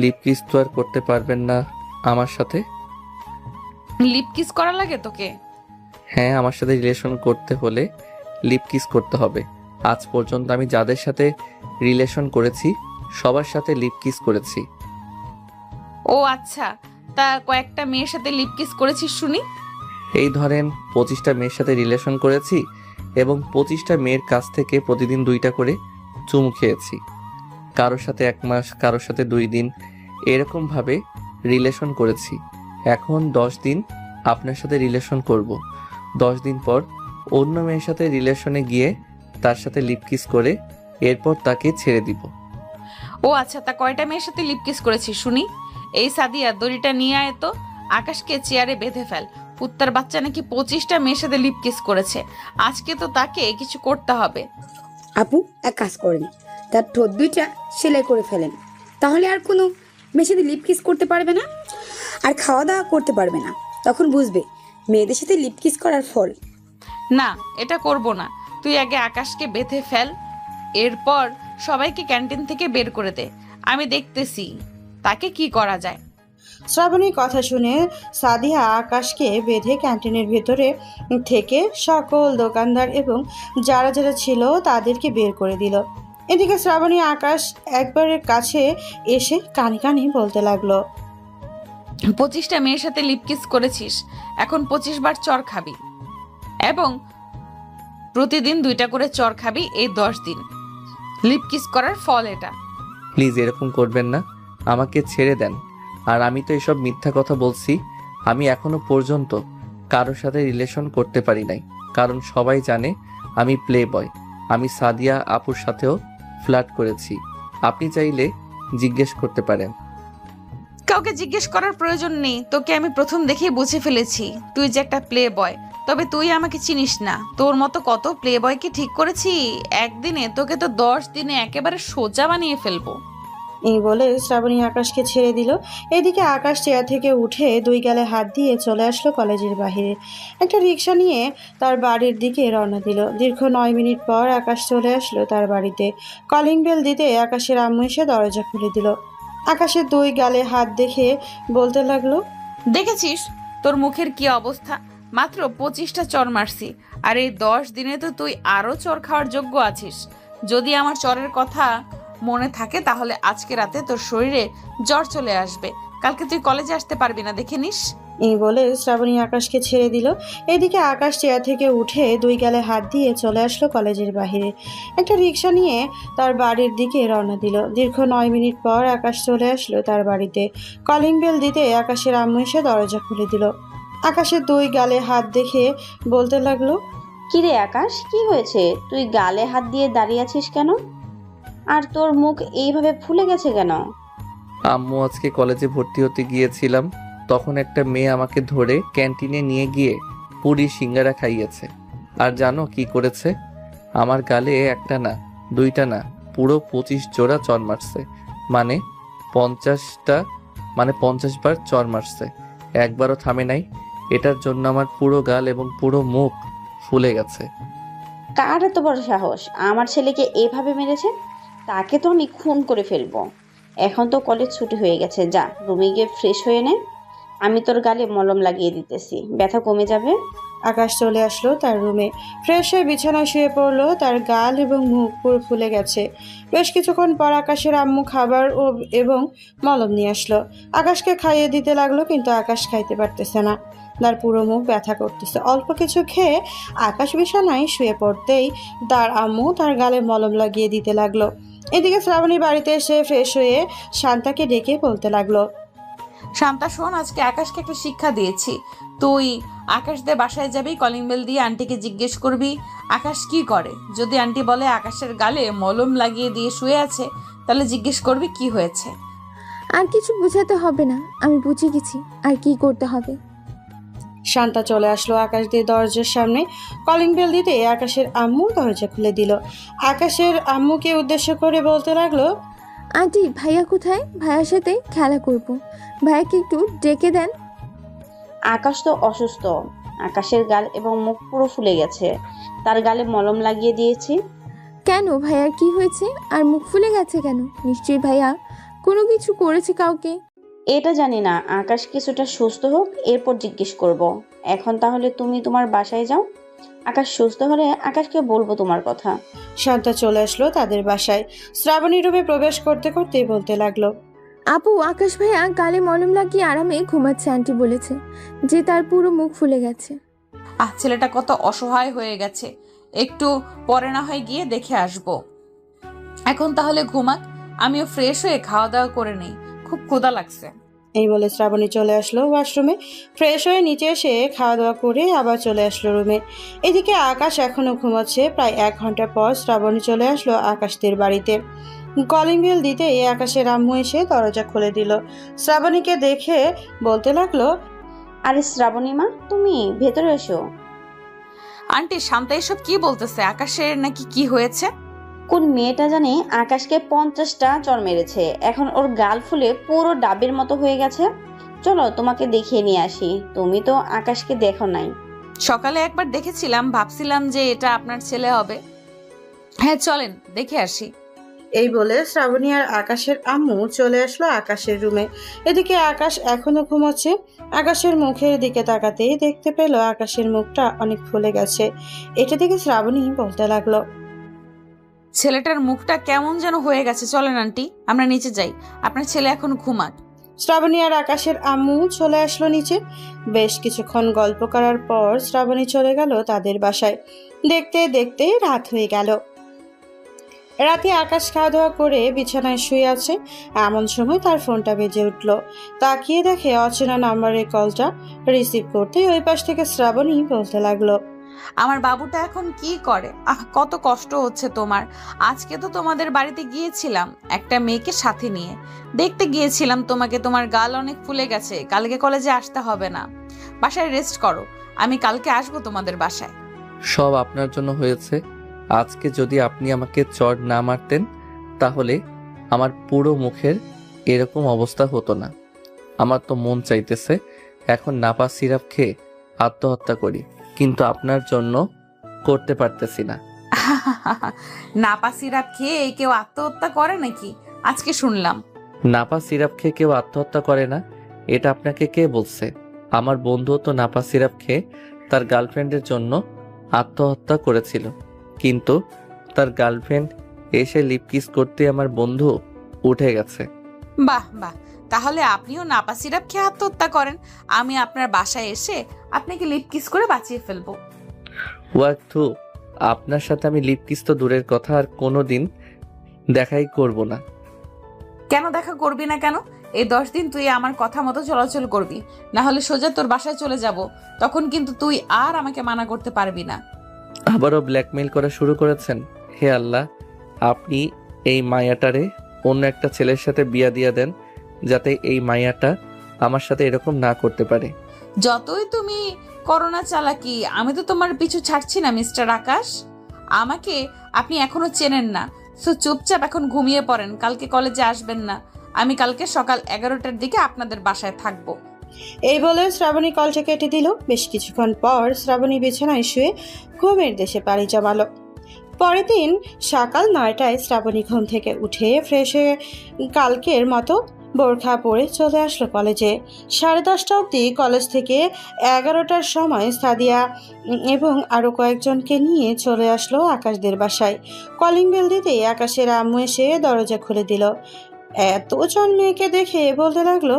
লিপ কিস তো আর করতে পারবেন না আমার সাথে। লিপ কিস করা লাগে তোকে? হ্যাঁ, আমার সাথে রিলেশন করতে হলে লিপ কিস করতে হবে। আজ পর্যন্ত আমি যাদের সাথে রিলেশন করেছি সবার সাথে লিপ কিস করেছি। ও আচ্ছা, তা কয়েকটা মেয়ের সাথে লিপ কিস করেছিস শুনি? এই ধরেন 25টা মেয়ের সাথে রিলেশন করেছি এবং 25টা মেয়ের কাছ থেকে প্রতিদিন 2টা করে চুমু খেয়েছি। কারোর সাথে 1 মাস, কারোর সাথে 2 দিন, এরকমভাবে রিলেশন করেছি। এখন 10 দিন আপনার সাথে রিলেশন করব। 10 দিন পর অন্য মেয়ের সাথে রিলেশনে গিয়ে তার সাথে লিপ কিস করে এরপর তাকে ছেড়ে দিব। ও আচ্ছা, তা কয়টা মেয়ের সাথে লিপ কিস করেছিস শুনি? এই সাদিয়া, দড়িটা নিয়ে আয় তো, আকাশকে চেয়ারে বেঁধে ফেল। কুত্তার বাচ্চা নাকি 25টা মেয়ের সাথে লিপ কিস করেছে, আজকে তো তাকে কিছু করতে হবে। আপু এক কাজ করেন, তার ঠোঁট 2টা সেলাই করে ফেলেন, তাহলে আর কোনো মেয়ের সাথে লিপ কিস করতে পারবে না আর খাওয়া দাওয়া করতে পারবে না। তখন বুঝবে মেয়েদের সাথে লিপ কিস করার ফল। না, এটা করব না। তুই আগে আকাশকে বেঁধে ফেল, এরপর সবাইকে ক্যান্টিন থেকে বের করে দে। আমি দেখতেছি তাকে কি করা যায়। শ্রাবণীর কথা শুনে সাদিয়া আকাশকে বেঁধে ক্যান্টিনের ভেতরে থেকে সকল দোকানদার এবং যারা যারা ছিল তাদেরকে বের করে দিল। এদিকে শ্রাবণী আকাশ একবারের কাছে এসে কানে কানে বলতে লাগলো, 25টা মেয়ের সাথে লিপ কিস করেছিস, এখন 25 বার চর খাবি এবং প্রতিদিন 2টা করে চর খাবি। এই 10 দিন লিপ কিস করার ফল এটা। প্লিজ এরকম করবেন না, আমাকে ছেড়ে দেন। আর আমি তো এসব মিথ্যা কথা বলছি, আমি এখনো পর্যন্ত কারোর সাথে রিলেশন করতে পারি নাই। কারণ সবাই জানে আমি প্লে বয়। আমি সাদিয়া আপুর সাথেও ফ্লার্ট করেছি। আপনি চাইলে জিজ্ঞেস করতে পারেন। কাউকে জিজ্ঞেস করার প্রয়োজন নেই, তোকে আমি প্রথম দেখেই বুঝে ফেলেছি তুই যে একটা প্লে বয়। তবে তুই আমাকে চিনিস না, তোর মতো কত প্লে বয়কে ঠিক করেছি একদিনে, তোকে তো 10 দিনে একেবারে সোজা বানিয়ে ফেলবো। এই বলে শ্রাবণী আকাশকে ছেড়ে দিল। এদিকে আকাশ চেয়ার থেকে উঠে 2 গালে হাত দিয়ে চলে আসলো কলেজের বাহিরে। একটা রিক্সা নিয়ে তার বাড়ির দিকে রওনা দিল। দীর্ঘ 9 মিনিট পর আকাশ চলে আসলো তার বাড়িতে। কলিং বেল দিতে আকাশের আম্মু এসে দরজা খুলে দিল। আকাশের 2 গালে হাত দেখে বলতে লাগলো, দেখেছিস তোর মুখের কি অবস্থা? মাত্র 25টা চর মারছি, আর এই 10 দিনে তো তুই আরো চর খাওয়ার যোগ্য আছিস। যদি আমার চরের কথা মনে থাকে তাহলে আজকে রাতে তোর শরীরে জ্বর চলে আসবে, কালকে তুই কলেজে আসতে পারবি না, দেখে নিস। এই বলে শ্রাবণী আকাশকে ছেড়ে দিল। এদিকে আকাশ চেয়ার থেকে উঠে 2 গালে হাত দিয়ে চলে আসলো কলেজের বাহিরে। একটা রিক্সা নিয়ে তার বাড়ির দিকে রওনা দিল। দীর্ঘ 9 মিনিট পর আকাশ চলে আসলো তার বাড়িতে। কলিং বেল দিতে আকাশের আম্মু এসে দরজা খুলে দিল। আকাশের 2 গালে হাত দেখে বলতে লাগলো, কিরে আকাশ, কি হয়েছে? তুই গালে হাত দিয়ে দাঁড়িয়ে আছিস কেন? আর তোর মুখ এইভাবে ফুলে গেছে কেন? আম্মু, আজকে কলেজে ভর্তি হতে গিয়েছিলাম, তখন একটা মেয়ে আমাকে ধরে ক্যান্টিনে নিয়ে গিয়ে পুরি সিঙ্গারা খাইয়েছে। আর জানো কি করেছে? আমার গালে একটা না, 2টা না, পুরো 25 জোড়া চর মারছে। মানে 50 বার চর মারছে, একবারও থামে নাই। এটার জন্য আমার পুরো গাল এবং পুরো মুখ ফুলে গেছে। কার এত বড় সাহস আমার ছেলেকে এভাবে মেরেছে? তাকে তো আমি খুন করে ফেলবো। এখন তো কলেজ ছুটি হয়ে গেছে, যা রুমে গিয়ে ফ্রেশ হয়ে নে, আমি তোর গালে মলম লাগিয়ে দিতেছি, ব্যথা কমে যাবে। আকাশ চলে আসলো তার রুমে। ফ্রেশ হয়ে বিছানায় শুয়ে পড়লো। তার গাল এবং মুখ পুরো ফুলে গেছে। বেশ কিছুক্ষণ পর আকাশের আম্মু খাবার এবং মলম নিয়ে আসলো। আকাশকে খাইয়ে দিতে লাগলো, কিন্তু আকাশ খাইতে পারতেছে না। তার পুরো মুখ ব্যথা করতেছে। অল্প কিছু খেয়ে আকাশ বিছানায় শুয়ে পড়তেই তার আম্মু তার গালে মলম লাগিয়ে দিতে লাগলো। এদিকে শ্রাবণী বাড়িতে এসে ফ্রেশ হয়ে শান্তাকে ডেকে বলতে লাগলো, শান্তা শোন, আজকে আকাশকে একটা শিক্ষা দিয়েছি। তুই আকাশদের বাসায় যাবি, কলিং বেল দিয়ে আন্টিকে জিজ্ঞেস করবি আকাশ কি করে। যদি আন্টি বলে আকাশের গালে মলম লাগিয়ে দিয়ে শুয়ে আছে, তাহলে জিজ্ঞেস করবি কি হয়েছে। আর কিছু বোঝাতে হবে না, আমি বুঝে গেছি আর কি করতে হবে। শান্তা চলে আসলো আকাশ দিয়ে দরজার সামনে। কলিং বেল দিতে আকাশের আম্মু দরজা খুলে দিল। আকাশের আম্মুকে উদ্দেশ্য করে বলতে লাগলো, আন্টি, ভাইয়া কোথায়? ভাইয়ার সাথে খেলা করব, ভাইয়াকে একটু ডেকে দেন। আকাশ তো অসুস্থ, আকাশের গাল এবং মুখ পুরো ফুলে গেছে, তার গালে মলম লাগিয়ে দিয়েছি। কেন, ভাইয়ার কি হয়েছে? আর মুখ ফুলে গেছে কেন? নিশ্চয়ই ভাইয়া কোনো কিছু করেছে কাউকে। এটা জানি না, আকাশ কিছুটা সুস্থ হোক, এরপর জিজ্ঞেস করব। এখন তাহলে তুমি তোমার বাসায় যাও, আকাশ সুস্থ হলে আকাশকে বলবো তোমার কথা। শান্তা চলে আসলো তাদের বাসায়। শ্রাবণী রুমে প্রবেশ করতে করতেই বলতে লাগলো, আপু, আকাশ ভাইয়া গালে মলম লাগিয়ে আরামে ঘুমাচ্ছে। আন্টি বলেছে যে তার পুরো মুখ ফুলে গেছে। ছেলেটা কত অসহায় হয়ে গেছে, একটু পরে না হয় গিয়ে দেখে আসবো। এখন তাহলে ঘুমাক, আমিও ফ্রেশ হয়ে খাওয়া দাওয়া করে নেই, খুব ক্ষুধা লাগছে। এই বলে শ্রাবণী চলে আসলো ওয়াশরুমে। ফ্রেশ হয়ে নিচে এসে খাওয়া দাওয়া করে আবার চলে আসলো রুমে। এদিকে আকাশ এখনো ঘুমাচ্ছে। প্রায় 1 ঘন্টা পর শ্রাবণী চলে আসলো আকাশদের বাড়িতে। কলিং বেল দিতে আকাশের আম্মু এসে দরজা খুলে দিল। শ্রাবণীকে দেখে বলতে লাগলো, আরে শ্রাবণী মা, তুমি ভেতরে এসো। আন্টি, শান্তা এসব কি বলতেছে? আকাশের নাকি কি হয়েছে? কোন মেয়েটা জানে আকাশকে 50টা চর মেরেছে, এখন ওর গাল ফুলে পুরো ডাবের মতো হয়ে গেছে। চলো তোমাকে দেখিয়ে নিয়ে আসি, তুমি তো আকাশকে দেখো নাই। সকালে একবার দেখেছিলাম, ভাবছিলাম যে এটা আপনার ছেলে হবে। হ্যাঁ চলেন দেখে আসি। এই বলে শ্রাবণী আর আকাশের আম্মু চলে আসলো আকাশের রুমে। এদিকে আকাশ এখনো ঘুমাচ্ছে। আকাশের মুখের দিকে তাকাতেই দেখতে পেল আকাশের মুখটা অনেক ফুলে গেছে। এটা দেখে শ্রাবণী বলতে লাগলো, ছেলেটার মুখটা কেমন যেন হয়ে গেছে। চলেন আন্টি, আমরা নিচে যাই, আপনার ছেলে এখন ঘুমাক। শ্রাবণী আর আকাশের আম্মু চলে আসলো নিচে। বেশ কিছুক্ষণ গল্প করার পর শ্রাবণী চলে গেল তাদের বাসায়। দেখতে দেখতে রাত হয়ে গেল। রাতে আকাশ খাওয়া দাওয়া করে বিছানায় শুয়ে আছে। এমন সময় তার ফোনটা বেজে উঠল। তাকিয়ে দেখে অচেনা নাম্বারের কলটা। রিসিভ করতে ওই পাশ থেকে শ্রাবণী বলতে লাগলো, আমার বাবুটা এখন কি করে? কত কষ্ট হচ্ছে তোমার। আজকে তো তোমাদের বাড়িতে গিয়েছিলাম একটা মেয়েকে সাথে নিয়ে, দেখতে গিয়েছিলাম তোমাকে। তোমার গাল অনেক ফুলে গেছে, কালকে কলেজে আসতে হবে না, বাসায় রেস্ট করো। আমি কালকে আসবো তোমাদের বাসায়। সব আপনার জন্য হয়েছে। আজকে যদি আপনি আমাকে চড় না মারতেন তাহলে আমার পুরো মুখের এরকম অবস্থা হতো না। আমার তো মন চাইতেছে এখন নাপা সিরাপ খেয়ে আত্মহত্যা করি, কিন্তু আপনার জন্য করতে পারতেছি না। নাপা সিরাপ খেয়ে কেউ আত্মহত্যা করে নাকি? আজকে শুনলাম। নাপা সিরাপ খেয়ে কেউ আত্মহত্যা করে না, এটা আপনাকে কে বলছে? আমার বন্ধু তো নাপা সিরাপ খেয়ে তার গার্লফ্রেন্ডের জন্য আত্মহত্যা করেছিল, কিন্তু তার গার্লফ্রেন্ড এসে লিপ কিস করতে আমার বন্ধু উঠে গেছে। বাহ বাহ, তাহলে আপনিও নাপা সিরাপ খেয়ে আত্মহত্যা করেন। আমি আপনার বাসায় এসে আপনাকে লিপ কিস করে বাঁচিয়ে ফেলবো। ওয়াক্থু, আপনার সাথে আমি লিপ কিস তো দূরের কথা, আর কোনোদিন দেখাই করব না। কেন দেখা করবি না কেন? এই 10 দিন তুই আমার কথা মতো চলাচল করবি, না হলে সোজা তোর বাসায় চলে যাব। তখন কিন্তু তুই আর আমাকে মানা করতে পারবি না। আবারও ব্ল্যাকমেইল করা শুরু করেছেন। হে আল্লাহ, আপনি এই মায়াটারে অন্য একটা ছেলের সাথে বিয়া দিয়া দেন, যাতে এই মায়াটা আমার সাথে এরকম না করতে পারে। যতই তুমি করোনা চালাকি, আমি তো তোমার পিছু ছাড়ছি না মিস্টার আকাশ। আমাকে আপনি এখনো চেনেন না, সো চুপচাপ এখন ঘুমিয়ে পড়েন, কালকে কলেজে আসবেন না। আমি কালকে সকাল 11টার দিকে আপনাদের বাসায় থাকবো। এই বলে শ্রাবণী কলটা কেটে দিল। বেশ কিছুক্ষণ পর শ্রাবণী বিছানায় শুয়ে ঘুমের দেশে পাড়ি জমালো। পরের দিন সকাল 9টায় শ্রাবণী ঘুম থেকে উঠে ফ্রেশ হয়ে কালকের মতো বোরখা পরে চলে আসলো কলেজে। 10:30 অবধি কলেজ থেকে 11টার সময় সাদিয়া এবং আরও কয়েকজনকে নিয়ে চলে আসলো আকাশদের বাসায়। কলিং বেল দিতেই আকাশের আম্মু এসে দরজা খুলে দিল। এতজন মেয়েকে দেখে বলতে লাগলো,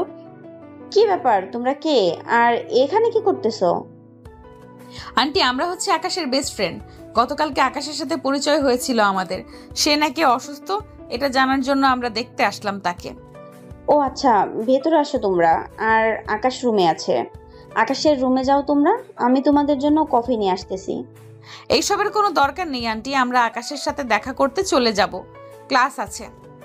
কি ব্যাপার, তোমরা কে আর এখানে কি করতেছো? আন্টি, আমরা হচ্ছে আকাশের বেস্ট ফ্রেন্ড। গতকালকে আকাশের সাথে পরিচয় হয়েছিল আমাদের। সে নাকি অসুস্থ, এটা জানার জন্য আমরা দেখতে আসলাম তাকে। ও আচ্ছা, ভেতরে আসো তোমরা। আর আকাশ রুমে আছে, আকাশের রুমে যাও তোমরা, আমি তোমাদের জন্য কফি নিয়ে আসতেছি। এইসবের কোনো দরকার নেই আন্টি, আমরা আকাশের সাথে দেখা করতে চলে যাব। ক্লাস আছে,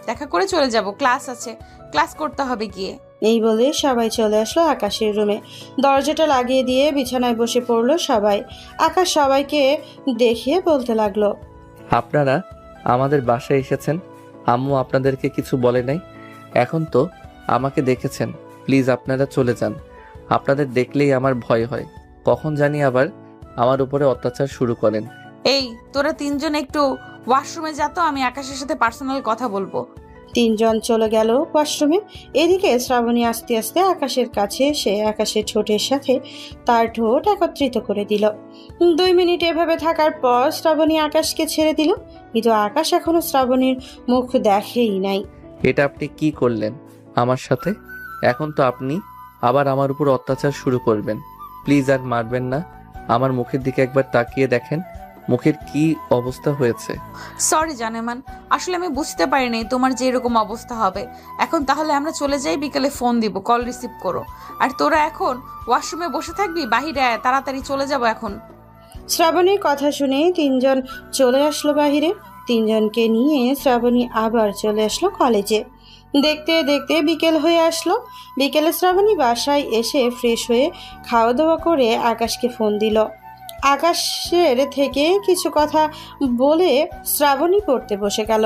দেখা করে চলে যাব। ক্লাস আছে, ক্লাস করতে হবে গিয়ে। এই বলে সবাই চলে আসলো আকাশের রুমে। দরজাটা লাগিয়ে দিয়ে বিছানায় বসে পড়লো সবাই। আকাশ সবাইকে দেখিয়ে বলতে লাগলো, আপনারা আমাদের বাসায় এসেছেন, আম্মু আপনাদেরকে কিছু বলে নাই। এখন তো আমাকে দেখেছেন, প্লিজ আপনারা চলে যান। আপনাদের দেখলেই আমার ভয় হয়, কখন জানি আবার আমার উপরে অত্যাচার শুরু করেন। এই তোরা 3জন একটু ওয়াশরুমে যা তো, আমি আকাশের সাথে পার্সোনাল কথা বলবো। 3জন চলে গেল ওয়াশরুমে। এদিকে শ্রাবণী আস্তে আস্তে আকাশের কাছে এসে আকাশের ঠোঁটের সাথে তার ঠোঁট একত্রিত করে দিল। 2 মিনিট এভাবে থাকার পর শ্রাবণী আকাশকে ছেড়ে দিল, কিন্তু আকাশ এখনো শ্রাবণীর মুখ দেখেই নাই। এটা আপনি কি করলেন আমার সাথে? এখন তো আপনি আবার আমার উপর অত্যাচার শুরু করবেন। প্লিজ আর মারবেন না। আমার মুখের দিকে একবার তাকিয়ে দেখেন, মুখের কি অবস্থা হয়েছে। সরি জানেমান, আসলে আমি বুঝতে পারিনি তোমার যে এরকম অবস্থা হবে। এখন তাহলে আমরা চলে যাই, বিকেলে ফোন দিব, কল রিসিভ করো। আর তোরা এখন ওয়াশরুমে বসে থাকবি, বাহিরে আয়, তাড়াতাড়ি চলে যাব এখন। শ্রাবণীর কথা শুনে 3জন চলে আসলো বাহিরে। 3জনকে নিয়ে শ্রাবণী আবার চলে আসলো কলেজে। দেখতে দেখতে বিকেল হয়ে আসলো। বিকেলে শ্রাবণী বাসায় এসে ফ্রেশ হয়ে খাওয়া দাওয়া করে আকাশকে ফোন দিল। আকাশের থেকে কিছু কথা বলে শ্রাবণী পড়তে বসে গেল।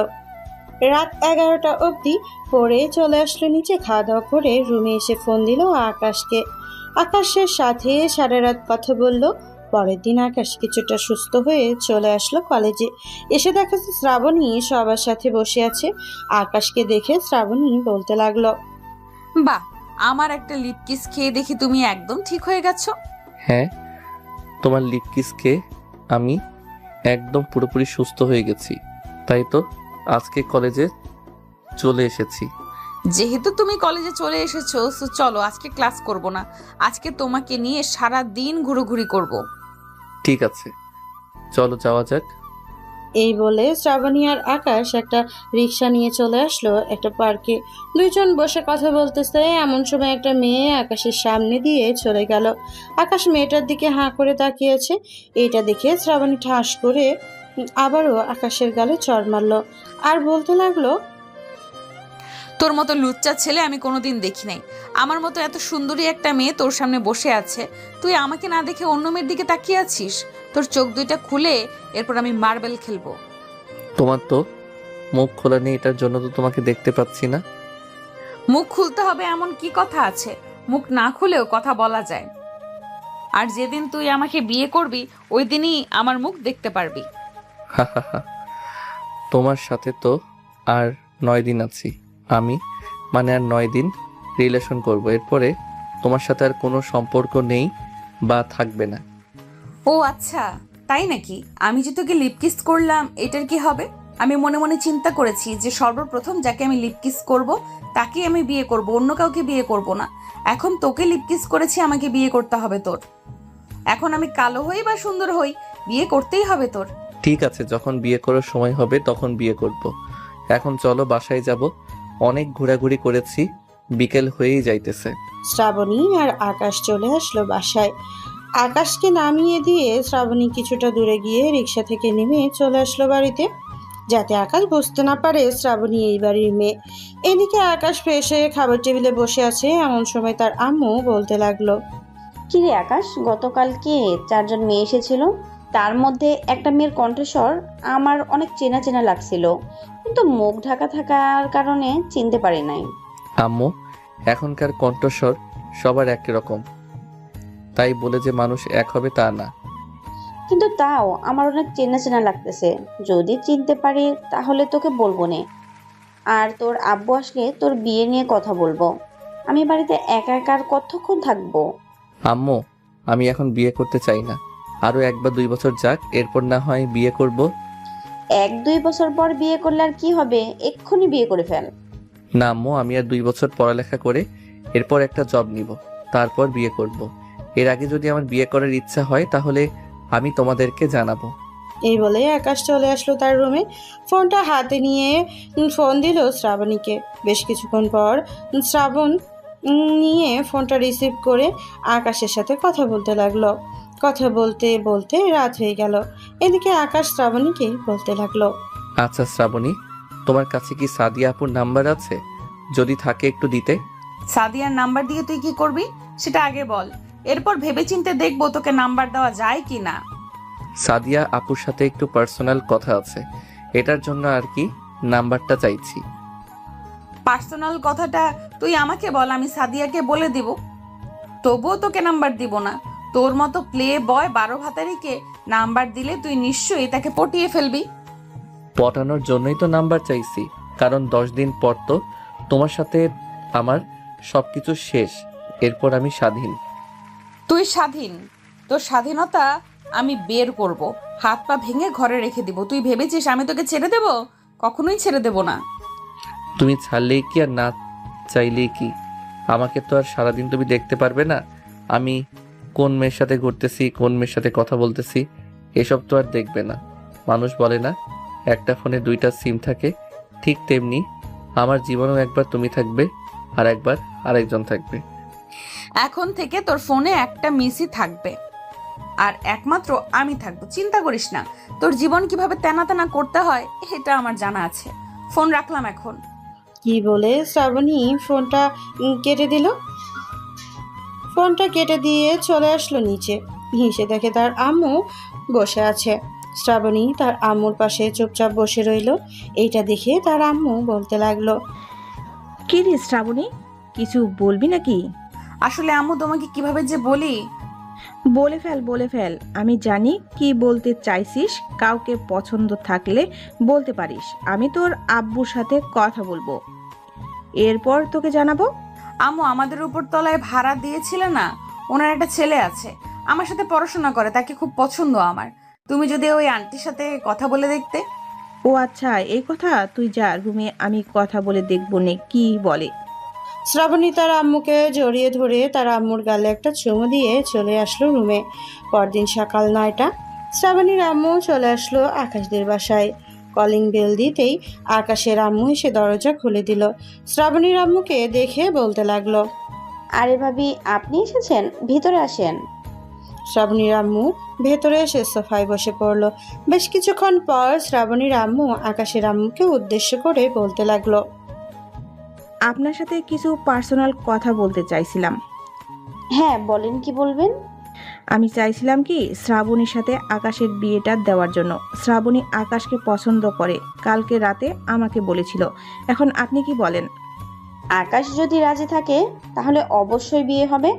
রাত 11টা অবধি পড়ে চলে আসলো নিচে। খাওয়া দাওয়া করে রুমে এসে ফোন দিল আকাশকে। আকাশের সাথে সারা রাত কথা বলল। পরের দিন আকাশ কিছুটা সুস্থ হয়ে চলে আসলো কলেজে। এসে দেখা যাচ্ছে শ্রাবণী সবার সাথে বসে আছে। আকাশকে দেখে শ্রাবণী বলতে লাগলো, বাহ, আমার একটা লিপ কিস খেয়ে দেখি তুমি একদম ঠিক হয়ে গেছো। হ্যাঁ, তোমার লিপ কিস খেয়ে আমি একদম পুরোপুরি সুস্থ হয়ে গেছি, তাই তো আজকে কলেজে চলে এসেছি। যেহেতু তুমি কলেজে চলে এসেছো, সো চলো আজকে ক্লাস করব না। আজকে তোমাকে নিয়ে সারা দিন ঘুরোঘুরি করব। ঠিক আছে, চলো যাওয়া যাক। এই বলে শ্রাবণী আর আকাশ একটা রিক্সা নিয়ে চলে আসলো একটা পার্কে। দুইজন বসে কথা বলতেছে, এমন সময় একটা মেয়ে আকাশের সামনে দিয়ে চলে গেল। আকাশ মেয়েটার দিকে হাঁ করে তাকিয়েছে। এটা দেখে শ্রাবণী ঠাস করে আবারও আকাশের গালে চড় মারল আর বলতে লাগলো, তোর মতো লুচ্চা ছেলে আমি কোনোদিন দেখি নাই। আমার মতো এত সুন্দরী একটা মেয়ে তোর সামনে বসে আছে, তুই আমাকে না দেখে অন্য মেয়ের দিকে তাকিয়ে আছিস। তোর চোখ দুইটা খুলে এরপর আমি মার্বেল খেলবো। তোমার তো মুখ খোলা নেই, এটার জন্য তো তোমাকে দেখতে পাচ্ছি না। মুখ খুলতে হবে এমন কি কথা আছে? মুখ না খুলেও কথা বলা যায়। আর যেদিন তুই আমাকে বিয়ে করবি ওই দিনই আমার মুখ দেখতে পারবি। তোমার সাথে তো আর 9 দিন আছি আমি, মানে আর 9 দিন রিলেশন করব, এরপরে তোমার সাথে আর কোনো সম্পর্ক নেই বা থাকবে না। ও আচ্ছা, তাই নাকি? আমি যে তোকে লিপ কিস করলাম এটার কি হবে? আমি মনে মনে চিন্তা করেছি যে সর্বপ্রথম যাকে আমি লিপ কিস করব তাকে আমি বিয়ে করব, অন্য কাউকে বিয়ে করব না। এখন তোকে লিপ কিস করেছি, আমাকে বিয়ে করতে হবে তোর। এখন আমি কালো হই বা সুন্দর হই, বিয়ে করতেই হবে তোর। ঠিক আছে, যখন বিয়ে করার সময় হবে তখন বিয়ে করব। এখন চলো বাসায় যাব, অনেক ঘোরাঘুরি করেছি, বিকেল হয়েই যাইতেছে। শ্রাবণী আর আকাশ চলে আসলো বাসায়। আকাশকে নামিয়ে দিয়ে শ্রাবণী কিছুটা দূরে গিয়ে রিক্সা থেকে নেমে চলে আসলো বাড়িতে, যাতে আকাশ বুঝতে না পারে শ্রাবণী এই বাড়ির মেয়ে। এদিকে আকাশ ফ্রেশ হয়ে খাবার টেবিলে বসে আছে, এমন সময় তার আম্মু বলতে লাগলো, কিরে আকাশ, গতকালকে 4 জন মেয়ে এসেছিল, তার মধ্যে একটা মেয়ের কণ্ঠস্বর আমার অনেক চেনা চেনা লাগছিল, কিন্তু মুখ ঢাকা থাকার কারণে চিনতে পারি নাই। আম্মু, এখনকার কণ্ঠস্বর সবার একই রকম, তাই বলে যে মানুষ এক হবে তা না। কিন্তু তাও আমার অনেক চেনা চেনা লাগতেছে, যদি চিনতে পারি তাহলে তোকে বলবো নে। আর তোর আব্বু আসলে তোর বিয়ে নিয়ে কথা বলবো। আমি বাড়িতে একা একা আর কতক্ষণ থাকবো? আম্মু, আমি এখন বিয়ে করতে চাই না, আরো 1 বা 2 বছর যাক, এরপর না হয় বিয়ে করব। 1-2 বছর পর বিয়ে করলে আর কি হবে, এক্ষুনি বিয়ে করে ফেল। না আম্মু, আমি আর 2 বছর পড়ালেখা করে এরপর একটা জব নিব, তারপর বিয়ে করব। এর আগে যদি আমার বিয়ে করার ইচ্ছা হয় তাহলে আমি তোমাদেরকে জানাবো। এই বলে আকাশ চলে আসলো তার রুমে। ফোনটা হাতে নিয়ে ফোন দিল শ্রাবণীকে। বেশ কিছুক্ষণ পর শ্রাবণ নিয়ে ফোনটা রিসিভ করে আকাশের সাথে কথা বলতে লাগলো। কথা বলতে বলতে রাত হয়ে গেল। এদিকে আকাশ শ্রাবণীকে বলতে লাগলো, আচ্ছা শ্রাবণী, তোমার কাছে কি সাদিয়া আপুর নাম্বার আছে? যদি থাকে একটু দিতে। সাদিয়ার নাম্বার দিয়ে তুই কি করবি সেটা আগে বল, এরপর ভেবেচিন্তে দেখবো তোকে নাম্বার দেওয়া যায় কি না। সাদিয়া আপুর সাথে একটু পার্সোনাল কথা আছে, এটার জন্য আর কি নাম্বারটা চাইছি। পার্সোনাল কথাটা তুই আমাকে বল, আমি সাদিয়াকে বলে দিব। তবুও তোকে নাম্বার দিব না। তোর মতো প্লে বয় 12 ভাতারিকে নাম্বার দিলে তুই নিশ্চয়ই তাকে পটিয়ে ফেলবি। পটানোর জন্যই তো নাম্বার চাইছি, কারণ 10 দিন পর তো তোমার সাথে আমার সবকিছু শেষ, এরপর আমি স্বাধীন। তুই স্বাধীন? তোর স্বাধীনতা আমি বের করব, হাত পা ভেঙে ঘরে রেখে দিব। তুই ভেবেছিস আমি তোকে ছেড়ে দেব? কখনোই ছেড়ে দেব না। তুমি ছাড়লেই কি আর না চাইলেই কি? আমাকে তো আর সারাদিন তুমি দেখতে পারবে না, আমি কোন মেয়ের সাথে ঘুরতেছি, কোন মেয়ের সাথে কথা বলতেছি, এসব তো আর দেখবে না। মানুষ বলে না একটা ফোনে 2টা সিম থাকে, ঠিক তেমনি আমার জীবনেও একবার তুমি থাকবে আর একবার আরেকজন থাকবে। এখন থেকে তোর ফোনে একটা মিসই থাকবে আর একমাত্র আমি থাকবো। চিন্তা করিস না, তোর জীবন কিভাবে তেনা তেনা করতে হয় এটা আমার জানা আছে। ফোন রাখলাম এখন। কি বলে শ্রাবণী ফোনটা কেটে দিল। ফোনটা কেটে দিয়ে চলে আসলো নিচে। হেসে দেখে তার আম্মু বসে আছে। শ্রাবণী তার আম্মুর পাশে চুপচাপ বসে রইল। এইটা দেখে তার আম্মু বলতে লাগলো, কি রে শ্রাবণী, কিছু বলবি নাকি? আসলে আম্মু তোমাকে কিভাবে যে বলি। বলে ফেল, আমি জানি কি বলতে চাইছিস। কাউকে পছন্দ থাকলে বলতে পারিস, আমি তোর আব্বুর সাথে কথা বলবো, এরপর তোকে জানাবো। আম্মু, আমাদের উপর তলায় ভাড়া দিয়েছিলে না, ওনার একটা ছেলে আছে, আমার সাথে পড়াশোনা করে, তাকে খুব পছন্দ আমার। তুমি যদি ওই আন্টির সাথে কথা বলে দেখতে। ও আচ্ছা, এই কথা, তুই যা রুমে, আমি কথা বলে দেখবো নে কি বলে। শ্রাবণী তার আম্মুকে জড়িয়ে ধরে তার আম্মুর গালে একটা চুমু দিয়ে চলে আসলো রুমে। পরদিন সকাল 9টা। শ্রাবণীর আম্মু চলে আসলো আকাশদের বাসায়। কলিং বেল দিতেই আকাশের আম্মু এসে দরজা খুলে দিল। শ্রাবণীর আম্মুকে দেখে বলতে লাগলো, আরে ভাবি, আপনি এসেছেন, ভিতরে আসেন। শ্রাবণীর আম্মু ভেতরে এসে সোফায় বসে পড়ল। বেশ কিছুক্ষণ পর শ্রাবণীর আম্মু আকাশের আম্মুকে উদ্দেশ্য করে বলতে লাগলো, আপনার সাথে কিছু পার্সোনাল কথা বলতে চাইছিলাম। হ্যাঁ বলেন, কি বলবেন? আমি চাইছিলাম কি শ্রাবণীর সাথে আকাশের বিয়েটা দেওয়ার জন্য। শ্রাবণী আকাশকে পছন্দ করে, কালকে রাতে আমাকে বলেছিল। এখন আপনি কি বলেন? আকাশ যদি রাজি থাকে তাহলে অবশ্যই বিয়ে হবে।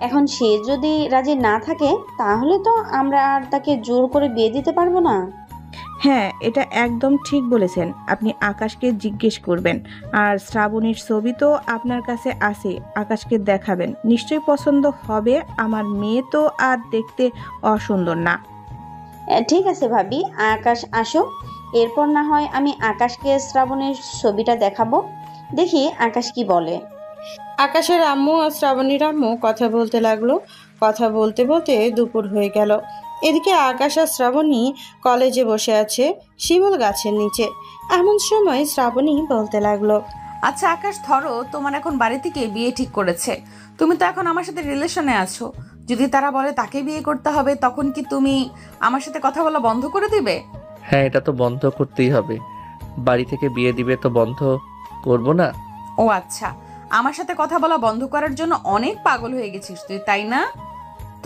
এখন সে যদি রাজি না থাকে তাহলে তো আমরা আর তাকে জোর করে বিয়ে দিতে পারবো না। হ্যাঁ, এটা একদম ঠিক বলেছেন। আপনি আকাশকে জিজ্ঞেস করবেন, আর শ্রাবণীর ছবি তো আপনার কাছে আছে, আকাশকে দেখাবেন, নিশ্চয়ই পছন্দ হবে। আমার মেয়ে তো আর দেখতে অসুন্দর না। ঠিক আছে ভাবি, আকাশ আসো, এরপর না হয় আমি আকাশকে শ্রাবণীর ছবিটা দেখাবো, দেখি আকাশ কি বলে। আকাশের আম্মু আর শ্রাবণীর আম্মু কথা বলতে লাগলো। কথা বলতে বলতে দুপুর হয়ে গেল। এদিকে আকাশ আর শ্রাবণী কলেজে বসে আছে শিমুল গাছের নিচে। এমন সময় শ্রাবণী বলতে লাগলো, আচ্ছা আকাশ, ধরো তোমার এখন বাড়ি থেকে বিয়ে ঠিক করেছে, তুমি তো এখন আমার সাথে রিলেশনে আছো। যদি তারা বলে তাকে বিয়ে করতে হবে, তখন কি তুমি আমার সাথে কথা বলা বন্ধ করে দিবে? হ্যাঁ, এটা তো বন্ধ করতেই হবে। বাড়ি থেকে বিয়ে দিবে তো বন্ধ করব না। ও আচ্ছা, আমার সাথে কথা বলা বন্ধ করার জন্য অনেক পাগল হয়ে গেছিস তুই, তাই না?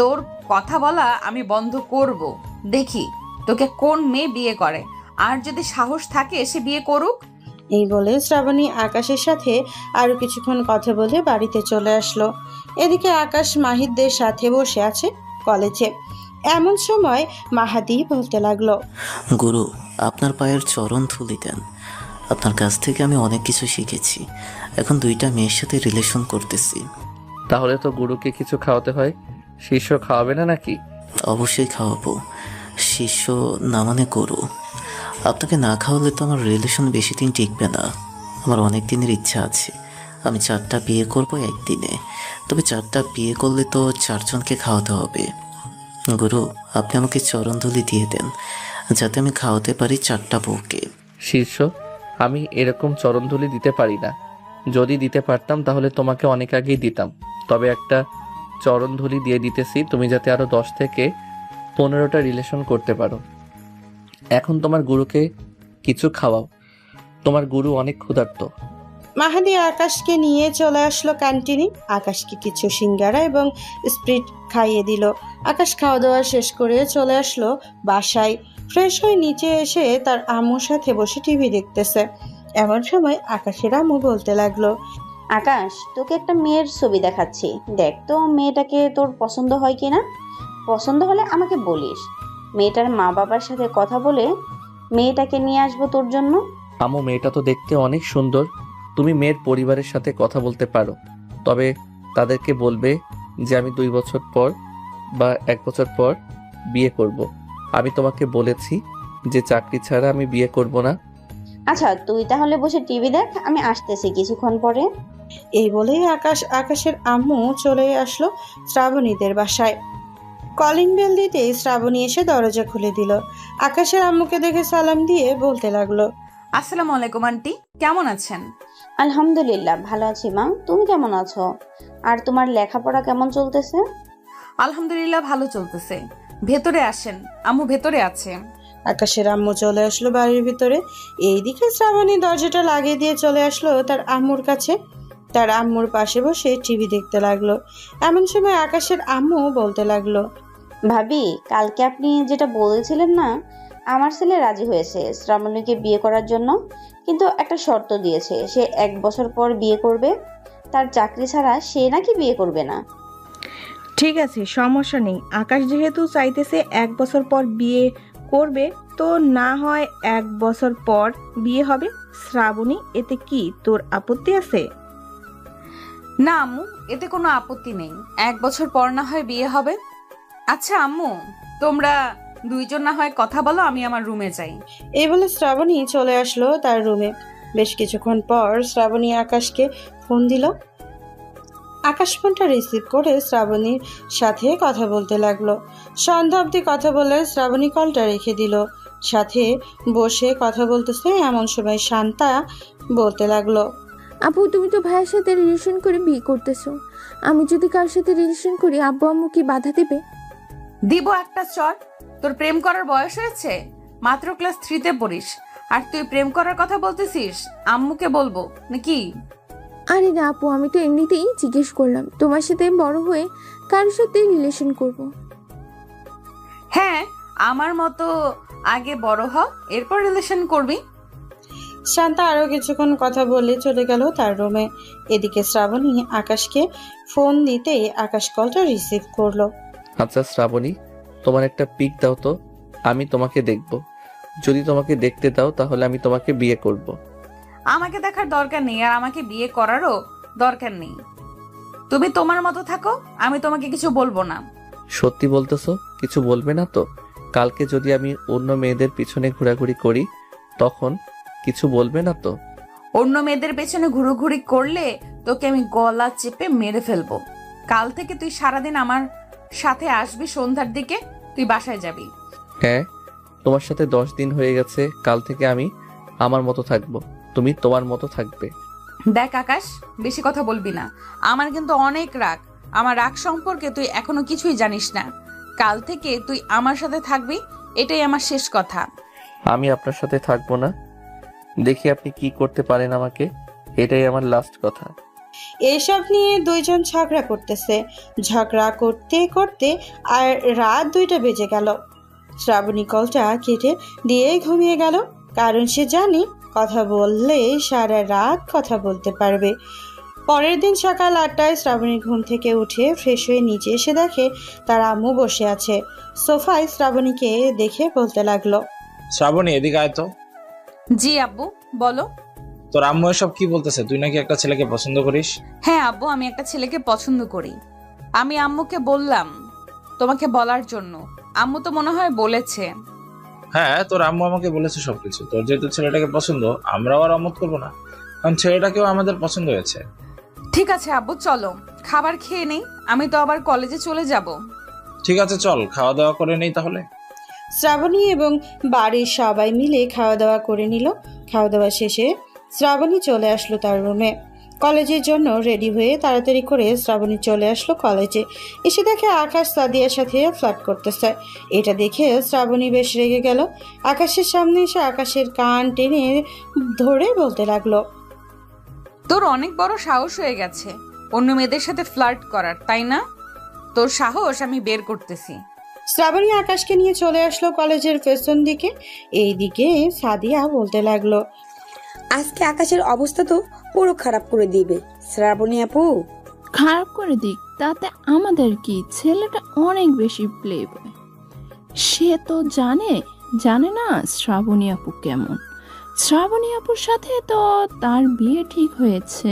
তোর কথা বলা আমি বন্ধ করব, দেখি তোকে কোন মেয়ে বিয়ে করে, আর যদি সাহস থাকে সে বিয়ে করুক। এই বলে শ্রাবণী আকাশের সাথে আরো কিছুক্ষণ কথা বলে বাড়িতে চলে আসলো। এদিকে আকাশ মাহিদদের সাথে বসে আছে কলেজে। এমন সময় মাহাদি বলতে লাগলো, গুরু, আপনার পায়ের চরণ ধুলি দেন। আপনার কাছ থেকে আমি অনেক কিছু শিখেছি। এখন 2টা মেয়ের সাথে রিলেশন করতেছি। তাহলে তো গুরুকে কিছু খাওয়াতে হয়, শিষ্য খাওয়াবে না নাকি? অবশ্যই খাওয়াবো। শিষ্য না মানে গুরু। আপনাকে না খাওয়ালে তো আমার রিলেশন বেশি দিন টিকবে না। আমার অনেক দিনের ইচ্ছা আছে, আমি 4টা বিয়ে করবো একদিনে। তবে 4টা বিয়ে করলে তো 4 জনকে খাওয়াতে হবে। গুরু, আপনি আমাকে চরণধুলি দিয়ে দেন, যাতে আমি খাওয়াতে পারি 4টা বউকে। শিষ্য, আমি এরকম চরণধুলি দিতে পারি না। যদি দিতে পারতাম তাহলে তোমাকে অনেক আগেই দিতাম। তবে একটা চরণধুলি দিয়ে দিতেছি, তুমি যাতে আরো 10 থেকে 15টা রিলেশন করতে পারো। এখন তোমার গুরুকে কিছু খাওয়াও, তোমার গুরু অনেক ক্ষুধার্ত। মাহাদি আকাশকে নিয়ে চলে আসলো ক্যান্টিনে। আকাশকে কিছু সিঙ্গারা এবং স্প্রিট খাইয়ে দিল। আকাশ খাওয়া দাওয়া শেষ করে চলে আসলো বাসায়। ফ্রেশ হয়ে নিচে এসে তার আম্মুর সাথে বসে টিভি দেখতেছে। এমন সময় আকাশের আম্মু বলতে লাগলো, আকাশ, তোকে একটা মেয়ের ছবি দেখাচ্ছি, দেখ তো মেয়েটাকে তোর পছন্দ হয় কিনা। পছন্দ হলে আমাকে বলিস, মেয়েটার মা বাবার সাথে কথা বলে মেয়েটাকে নিয়ে আসবো তোর জন্য। আম্মু, মেয়েটা তো দেখতে অনেক সুন্দর। তুমি মেয়ের পরিবারের সাথে কথা বলতে পারো, তবে তাদেরকে বলবে যে আমি 2 বছর পর বা 1 বছর পর বিয়ে করব। আমি তোমাকে বলেছি যে চাকরি ছাড়া আমি বিয়ে করব না। আচ্ছা, তুই তাহলে বসে টিভি দেখ, আমি আসতেছি কিছুক্ষণ পরে। এই বলেই আকাশের আম্মু চলে আসলো শ্রাবণীদের বাসায়। কলিং বেল দিতেই শ্রাবণী এসে দরজা খুলে দিল। আকাশের আম্মুকে দেখে সালাম দিয়ে বলতে লাগলো, আসসালামু আলাইকুম আন্টি, কেমন আছেন? আলহামদুলিল্লাহ, ভালো আছি মা, তুমি কেমন আছো? আর তোমার লেখাপড়া কেমন চলতেছে? আলহামদুলিল্লাহ, ভালো চলতেছে। ভেতরে আসেন, আম্মু ভেতরে আছে। আকাশের আম্মু চলে আসলো বাড়ির ভিতরে। এইদিকে শ্রাবণী দরজাটা লাগিয়ে দিয়ে চলে আসলো তার আম্মুর কাছে। তার আম্মুর পাশে বসে টিভি দেখতে লাগলো। এমন সময় আকাশের আম্মু বলতে লাগলো, ভাবি, কালকে আপনি যেটা বলেছিলেন না, আমার ছেলে রাজি হয়েছে শ্রাবণীকে বিয়ে করার জন্য, কিন্তু একটা শর্ত দিয়েছে, সে 1 বছর পর বিয়ে করবে। তার চাকরি ছাড়া সে নাকি বিয়ে করবে না। ঠিক আছে, সমস্যা নেই। আকাশ যেহেতু চাইতেছে 1 বছর পর বিয়ে করবে, তো না হয় 1 বছর পর বিয়ে হবে। শ্রাবণী, এতে কি তোর আপত্তি আছে? না আম্মু, এতে কোনো আপত্তি নেই। 1 বছর পর না হয় বিয়ে হবে। আচ্ছা আম্মু, তোমরা 2 জন না হয় কথা বলো, আমি আমার রুমে যাই। এই বলে শ্রাবণী চলে আসলো তার রুমে। বেশ কিছুক্ষণ পর শ্রাবণী আকাশকে ফোন দিল। আকাশ ফোনটা রিসিভ করে শ্রাবণীর সাথে কথা বলতে লাগলো। সন্ধ্যা অবধি কথা বলে শ্রাবণী কলটা রেখে দিল। সাথে বসে কথা বলতেছে এমন সময় শান্তা বলতে লাগলো, আপু তুমি তো ভাইয়ের সাথে রিলেশন করে বিয়ে করতেছো, আমি যদি কার সাথে রিলেশন করি আব্বু আম্মু কি বাধা দেবে? দিব একটা চট। তোর প্রেম করার বয়স হয়েছে, মাত্র ক্লাস 3-তে পড়িস, আর তুই প্রেম করার কথা বলতেছিস? আম্মুকে বলবো নাকি? আরে না আপু, আমি তো এমনিতেই জিজ্ঞেস করলাম তোমার সাথে বড় হয়ে কার সাথে রিলেশন করব। হ্যাঁ, আমার মতো আগে বড় হ, এরপর রিলেশন করবি। শান্তা আরো কিছুক্ষণ কথা বলে চলে গেল তার রুমে। এদিকে শ্রাবণী আকাশকে ফোন দিতেই আকাশ কলটা রিসিভ করলো। আচ্ছা শ্রাবণী, তোমার একটা পিক দাও তো, আমি তোমাকে দেখব। যদি তোমাকে দেখতে দাও তাহলে আমি তোমাকে বিয়ে করব। আমাকে দেখার দরকার নেই, আর আমাকে বিয়ে করারও দরকার নেই। তুমি তোমার মতো থাকো, আমি তোমাকে কিছু বলবো না। সত্যি বলতেছো? কিছু বলবে না তো? কালকে যদি আমি অন্য মেয়েদের পিছনে ঘোরাঘুরি করি তখন কিছু বলবে না তো? অন্য মেয়েদের পেছনে ঘুরোঘুরি করলে তোকে আমি গলা চেপে মেরে ফেলবো। কাল থেকে তুই সারাদিন আমার সাথে আসবি, সন্ধ্যার দিকে তুই বাসায় যাবি। হ্যাঁ, তোমার সাথে 10 দিন হয়ে গেছে, কাল থেকে আমি আমার মতো থাকবো, তুমি তোমার মতো থাকবে। দেখ আকাশ, বেশি কথা বলবি না, আমার কিন্তু অনেক রাগ। আমার রাগ সম্পর্কে তুই এখনো কিছুই জানিস না। কাল থেকে তুই আমার সাথে থাকবি, এটাই আমার শেষ কথা। আমি আপনার সাথে থাকবো না, দেখি আপনি কি করতে পারেন আমাকে, এটাই আমার লাস্ট কথা। এসব নিয়ে দুইজন ঝগড়া করতেছে। ঝগড়া করতে করতে আর রাত 2টা বেজে গেল। শ্রাবণী কলটা কেটে দিয়ে ঘুমিয়ে গেল, কারণ সে জানে কথা বললে সারা রাত কথা বলতে পারবে। পরের দিন সকাল 8টায় শ্রাবণী ঘুম থেকে উঠে ফ্রেশ হয়ে নিচে এসে দেখে তার আম্মু বসে আছে সোফায়। শ্রাবণীকে দেখে বলতে লাগলো, শ্রাবণী এদিকে আয় তো। জি আব্বু, বলো। তোর আম্মু এসব কি বলতেছে? তুই নাকি একটা ছেলেকে পছন্দ করিস? হ্যাঁ আব্বু, আমি একটা ছেলেকে পছন্দ করি। আমি আম্মুকে বললাম তোমাকে বলার জন্য। আম্মু তো মনে হয় বলেছে। হ্যাঁ, তোর আম্মু আমাকে বলেছে সবকিছু। তোর যেহেতু ছেলেটাকে পছন্দ, আমরাও আর অমত করবো না, কারণ ছেলেটাকেও আমাদের পছন্দ হয়েছে। ঠিক আছে আব্বু, চলো খাবার খেয়ে নেই, আমি তো আবার কলেজে চলে যাব। ঠিক আছে, চল খাওয়া দাওয়া করে নেই তাহলে। শ্রাবণী এবং বাড়ির সবাই মিলে খাওয়া দাওয়া করে নিল। খাওয়া দাওয়া শেষে শ্রাবণী চলে আসলো তার রুমে। কলেজের জন্য রেডি হয়ে তাড়াতাড়ি করে শ্রাবণী চলে আসলো কলেজে। এসে দেখে আকাশ সাদিয়ার সাথে ফ্লার্ট করতেছে। এটা দেখে শ্রাবণী বেশ রেগে গেল। আকাশের সামনে এসে আকাশের কান টেনে ধরে বলতে লাগলো, তোর অনেক বড় সাহস হয়ে গেছে অন্য মেয়েদের সাথে ফ্লার্ট করার, তাই না? তোর সাহস আমি বের করতেছি। শ্রাবণী আকাশকে নিয়ে চলে আসলো কলেজের পেছন দিকে। এইদিকে সাদিয়া বলতে লাগলো, আজকে আকাশের অবস্থা তো পুরো খারাপ করে দিবে শ্রাবণী আপু। খারাপ করে দিক, তাতে আমাদের কি? ছেলেটা অনেক বেশি প্লে বয়। সে তো জানে না শ্রাবণী আপু কেমন। শ্রাবণী আপুর সাথে তো তার বিয়ে ঠিক হয়েছে,